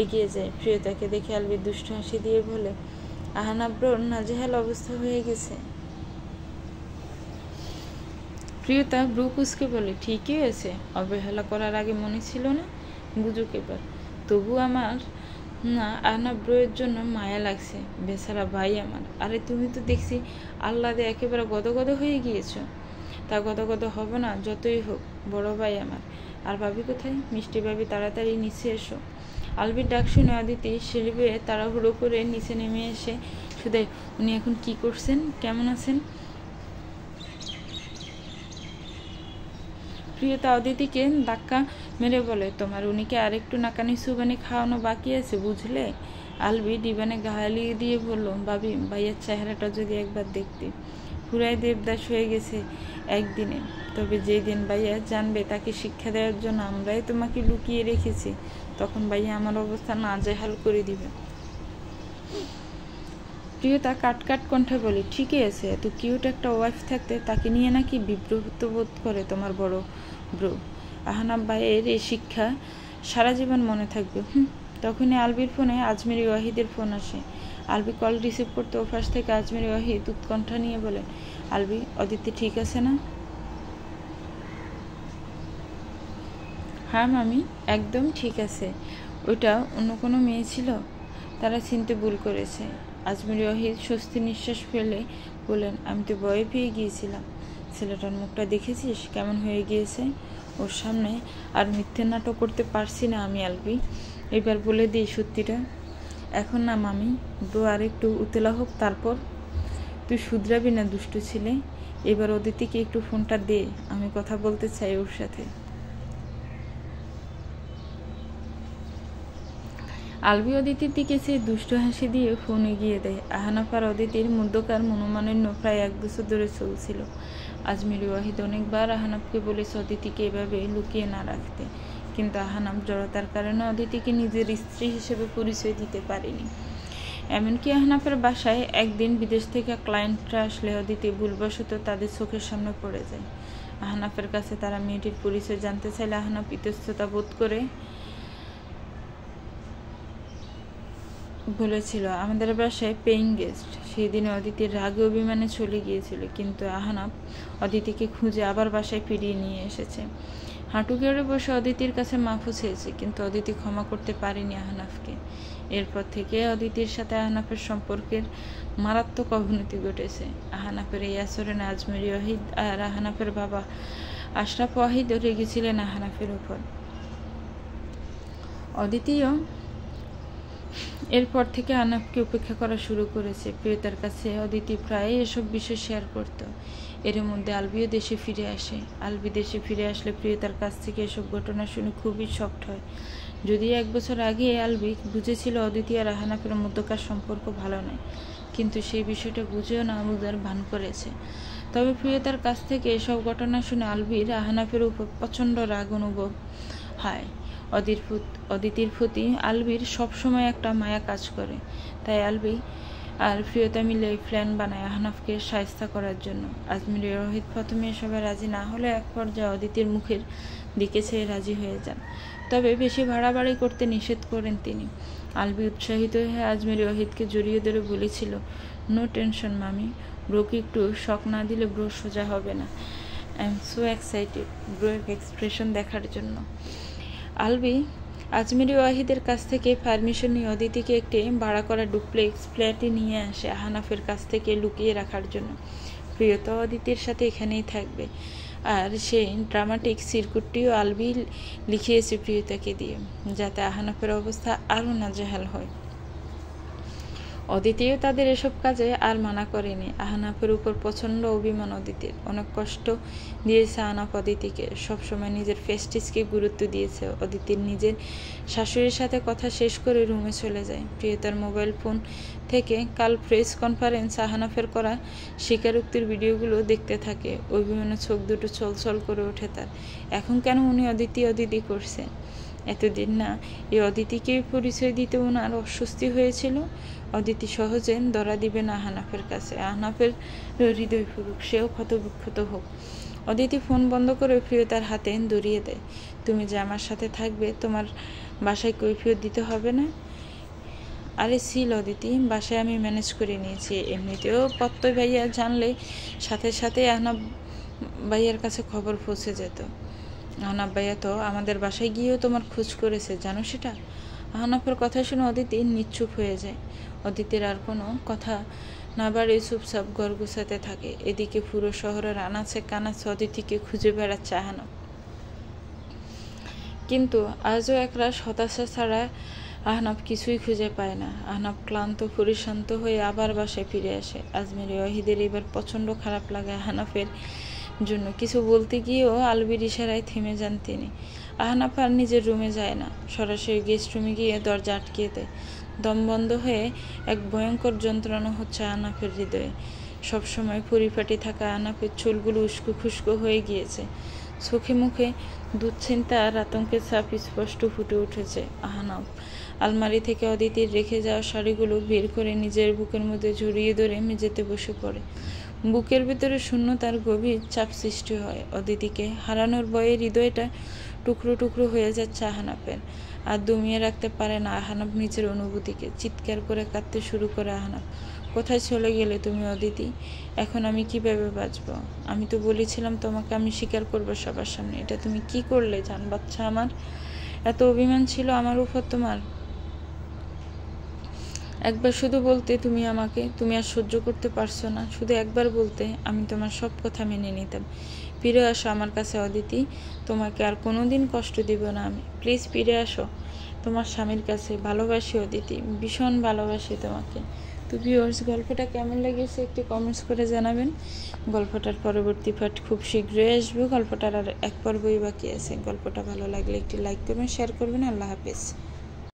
এগিয়ে যায়। প্রিয়তাকে দেখে আলবি দুষ্ট হাসি দিয়ে বলে, আহনাফ ব্রোর নাজেহাল অবস্থা হয়ে গেছে। প্রিয়তা ব্রু কুচকে বলে, ঠিকই হয়েছে, অবহেলা করার আগে মনে ছিল না, বুঝুক এবার। তবু আমার না আহনাফ ব্রোয়ের জন্য মায়া লাগছে, বেচারা ভাই আমার। আরে তুমি তো দেখছি আহ্লাদে একেবারে গদগদ হয়ে গিয়েছ। তা গদগদ হব না যতই হোক, বড় ভাই আমার। আর ভাবি কোথায়? মিষ্টি ভাবি, তাড়াতাড়ি নিচে এসো। আলবির ডাক শুনে অদিতি সিঁড়ি বেয়ে তাড়াহুড়ো করে নিচে নেমে এসে শুধু, উনি এখন কি করছেন, কেমন আছেন? প্রিয়তা অদিতিকে ধাক্কা মেরে বলে, তোমার উনিকে আরেকটু নাকানি সুবানি খাওয়ানো বাকি আছে, বুঝলে? আলবি ডিবানে গালিয়ে দিয়ে বলল, ভাবি, ভাইয়ের চেহারাটা যদি একবার দেখতে, পুরাই দেবদাস হয়ে গেছে একদিনে। তবে যেই দিন ভাইয়া জানবে তাকে শিক্ষা দেওয়ার জন্য আমরাই তোমাকে লুকিয়ে রেখেছি, তখন ভাইয়া আমার অবস্থা নাজেহাল করে দিবে। প্রিয়তা কাট কণ্ঠে বলে, ঠিকই আছে, এত কিউট একটা ওয়াইফ থাকতে তাকে নিয়ে নাকি বিব্রত বোধ করে তোমার বড় ব্রো। আহনাফ ভাইয়ের এই শিক্ষা সারা জীবন মনে থাকবে। তখনই আলবির ফোনে আজমেরি ওয়াহিদের ফোন আসে। আলবি কল রিসিভ করতে ওপাশ থেকে আজমেরি ওয়াহিদ উৎকণ্ঠা নিয়ে বলে, আলবি, অদিতি ঠিক আছে না? হ্যাঁ মামি, একদম ঠিক আছে। ওইটা অন্য কোনো মেয়ে ছিল, তারা চিনতে ভুল করেছে। আজমেরি ওয়াহিদ স্বস্তি নিঃশ্বাস ফেলে বললেন, আমি তো ভয় পেয়ে গিয়েছিলাম। ছেলেটার মুখটা দেখেছিস কেমন হয়ে গিয়েছে? ওর সামনে আর মিথ্যে নাটক করতে পারছি না আমি আলবি, এবার বলে দিই সত্যিটা। এখন না মামি, ব্রো আর একটু উতলা হোক, তারপর। তুই শুধরাবি না দুষ্টু ছেলে। এবার অদিতিকে একটু ফোনটা দে, আমি কথা বলতে চাই ওর সাথে। আলবি অদিতির দিকে সে দুষ্ট হাসি দিয়ে ফোন এগিয়ে দেয়। আহনাফ আর অদিতির মধ্যকার মনোমালিন্য প্রায় 1 বছর ধরে চলছিল। আজমেরি ওয়াহিদ অনেকবার আহনাফকে বলেছে অদিতিকে এভাবে লুকিয়ে না রাখতে, কিন্তু আহনাফ জড়তার কারণে অদিতিকে নিজের স্ত্রী হিসেবে পরিচয় দিতে পারেনি। এমনকি আহনাফের বাসায় একদিন বিদেশ থেকে ক্লায়েন্টরা আসলে অদিতি ভুলবশত তাদের চোখের সামনে পড়ে যায়। আহনাফের কাছে তারা মেয়েটির পরিচয় জানতে চাইলে আহনাফ ইতস্ততা বোধ করে বলেছিল, আমাদের বাসায় পেইং গেস্ট। সেই দিনে অদিতির রাগে অভিমানে চলে গিয়েছিল, কিন্তু আহনাফ অদিতিকে খুঁজে আবার বাসায় ফিরিয়ে নিয়ে এসেছে। হাঁটু গেড়ে বসে অদিতির কাছে মাফও চেয়েছে, কিন্তু অদিতি ক্ষমা করতে পারেনি আহনাফকে। এরপর থেকে অদিতির সাথে আহনাফের সম্পর্কের মারাত্মক অবনতি ঘটেছে। আহনাফের এই আচরণে আজমেরি ওয়াহিদ আর আহনাফের বাবা আশরাফ ওয়াহিদও রেগেছিলেন আহনাফের উপর। অদিতিও এরপর থেকে আহনাফকে উপেক্ষা করা শুরু করেছে। প্রিয়তার কাছে অদিতি প্রায় এসব বিষয় শেয়ার করত। এর মধ্যে আলবিও দেশে ফিরে আসে। আলবি দেশে ফিরে আসলে প্রিয়তার কাছ থেকে এসব ঘটনা শুনে খুবই শকড হয়। যদিও 1 বছর আগে আলবি বুঝেছিল অদিতি আর আহনাফের মধ্যকার সম্পর্ক ভালো নয়, কিন্তু সেই বিষয়টা বুঝেও না বুঝার ভান করেছে। তবে প্রিয়তার কাছ থেকে এসব ঘটনা শুনে আলবির আহনাফের উপর প্রচণ্ড রাগ অনুভব হয়। অদিতির প্রতি আলবির সবসময় একটা মায়া কাজ করে। তাই আলবি আর প্রিয়তা মিলে প্ল্যান বানায় আহনাফকে শায়েস্তা করার জন্য। আজমির রোহিত প্রথমে এসবে রাজি না হলে এক পর্যায়ে অদিতির মুখের দিকে চেয়ে রাজি হয়ে যান, তবে বেশি বাড়াবাড়ি করতে নিষেধ করেন তিনি। আলবি উৎসাহিত হয়ে আজমির রোহিতকে জড়িয়ে ধরে বলেছিল, নো টেনশন মামি, ব্রোকে একটু শক না দিলে ব্রো সোজা হবে না। আই এম সো এক্সাইটেড ব্রোর এক্সপ্রেশন দেখার জন্য। আলবি আজমিরি ওয়াহিদের কাছ থেকে পারমিশন নিয়ে অদিতিকে একটি ভাড়া করা ডুপ্লেক্স ফ্ল্যাটে নিয়ে আসে আহনাফের কাছ থেকে লুকিয়ে রাখার জন্য। প্রিয়তা অদিতির সাথে এখানেই থাকবে, আর সেই ড্রামাটিক সিরকুটটিও আলবি লিখিয়েছে প্রিয়তাকে দিয়ে, যাতে আহনাফের অবস্থা আরও নাজেহাল হয়। অদিতিও তাদের এসব কাজে আর মানা করেনি। আহনাফের উপর প্রচণ্ড অভিমান অদিতির। অনেক কষ্ট দিয়েছে আহনাফ অদিতিকে, সবসময় নিজের ফেস্টিসকে গুরুত্ব দিয়েছে। অদিতির নিজের শাশুড়ির সাথে কথা শেষ করে রুমে চলে যায়। প্রিয়তার মোবাইল ফোন থেকে কাল প্রেস কনফারেন্স আহনাফের করা স্বীকারোক্তির ভিডিওগুলো দেখতে থাকে। অভিমানে চোখ দুটো ছলছল করে ওঠে তার। এখন কেন উনি অদিতি করছেন? এতদিন না এই অদিতিকে পরিচয় দিতে ওনার অস্বস্তি হয়েছিল। অদিতি সহজে ধরা দিবে না আহনাফের কাছে। আহনাফের হৃদয় ফুরুক, সেও ক্ষতবিক্ষত হোক। অদিতি ফোন বন্ধ করে প্রিয়তার হাতে ধরিয়ে দেয়। তুমি যে আমার সাথে থাকবে, তোমার বাসায় কৈফিয়ত দিতে হবে না। আরে ছিল অদিতি, বাসায় আমি ম্যানেজ করে নিয়েছি। এমনিতেও প্রত্যয় ভাইয়া জানলে সাথে সাথে আহনাফ ভাইয়ার কাছে খবর পৌঁছে যেত। আহনাফ ভাইয়া তো আমাদের বাসায় গিয়েও তোমার খোঁজ করেছে, জানো সেটা? আহনাফের কথা শুনে অদিতি নিশ্চুপ হয়ে যায়। অদিতির আর কোনো কথা না বাড়ে চুপচাপ ঘর গুছাতে থাকে। এদিকে পুরো শহরের আনাচে কানাচে অদিতিকে খুঁজে বেড়াচ্ছে আহনাফ, কিন্তু আজও একরাশ হতাশা ছাড়া আহনাফ কিছুই খুঁজে পায় না। আহনাফ ক্লান্ত পরিশ্রান্ত হয়ে আবার বাসায় ফিরে আসে। আজমির ওয়াহিদের এবার প্রচণ্ড খারাপ লাগে আহনাফের জন্য। কিছু বলতে গিয়েও আলবির ইশারায় থেমে যান তিনি। আহনাফ আর নিজের রুমে যায় না, সরাসরি গেস্ট রুমে গিয়ে দরজা আটকিয়ে দেয়। দম বন্ধ হয়ে এক ভয়ঙ্কর যন্ত্রণা হচ্ছে আহনাফের হৃদয়ে। সবসময় পরিপাটি থাকা আহনাফের চুলগুলো উস্কো খুস্কো হয়ে গিয়েছে। চোখে মুখে দুশ্চিন্তা আর আতঙ্কের ছাপ স্পষ্ট ফুটে উঠেছে। আহনাফ আলমারি থেকে অদিতির রেখে যাওয়া শাড়িগুলো বের করে নিজের বুকের মধ্যে জড়িয়ে ধরে মেঝেতে বসে পড়ে। বুকের ভেতরে শূন্যতার গভীর চাপ সৃষ্টি হয়। অদিতিকে হারানোর ভয়ে হৃদয়টা টুকরো টুকরো হয়ে যাচ্ছে আহনাফের। আর দমিয়ে রাখতে পারে না আহনাফ নিজের অনুভূতিকে। চিৎকার করে কাঁদতে শুরু করে আহনাফ। কোথায় চলে গেলে তুমি অদিতি? এখন আমি কিভাবে বাঁচব? আমি তো বলেছিলাম তোমাকে আমি স্বীকার করবো সবার সামনে। এটা তুমি কি করলে জান বাচ্চা আমার? এত অভিমান ছিল আমার উপর তোমার? একবার শুধু বলতে তুমি আমাকে, তুমি আর সহ্য করতে পারছো না? শুধু একবার বলতে আমি তোমার সব কথা মেনে নিতাম। ফিরে আসো আমার কাছে অদিতি, তোমাকে আর কোনোদিন কষ্ট দিব না আমি। প্লিজ ফিরে আসো তোমার স্বামীর কাছে। ভালোবাসি অদিতি, ভীষণ ভালোবাসি তোমাকে। তো ভিউয়ার্স, গল্পটা কেমন লেগেছে একটু কমেন্টস করে জানাবেন। গল্পটার পরবর্তী পার্ট খুব শীঘ্রই আসবে। গল্পটার আর এক পর্বই বাকি আছে। গল্পটা ভালো লাগলে একটি লাইক করবেন, শেয়ার করবেন। আল্লাহ হাফেজ।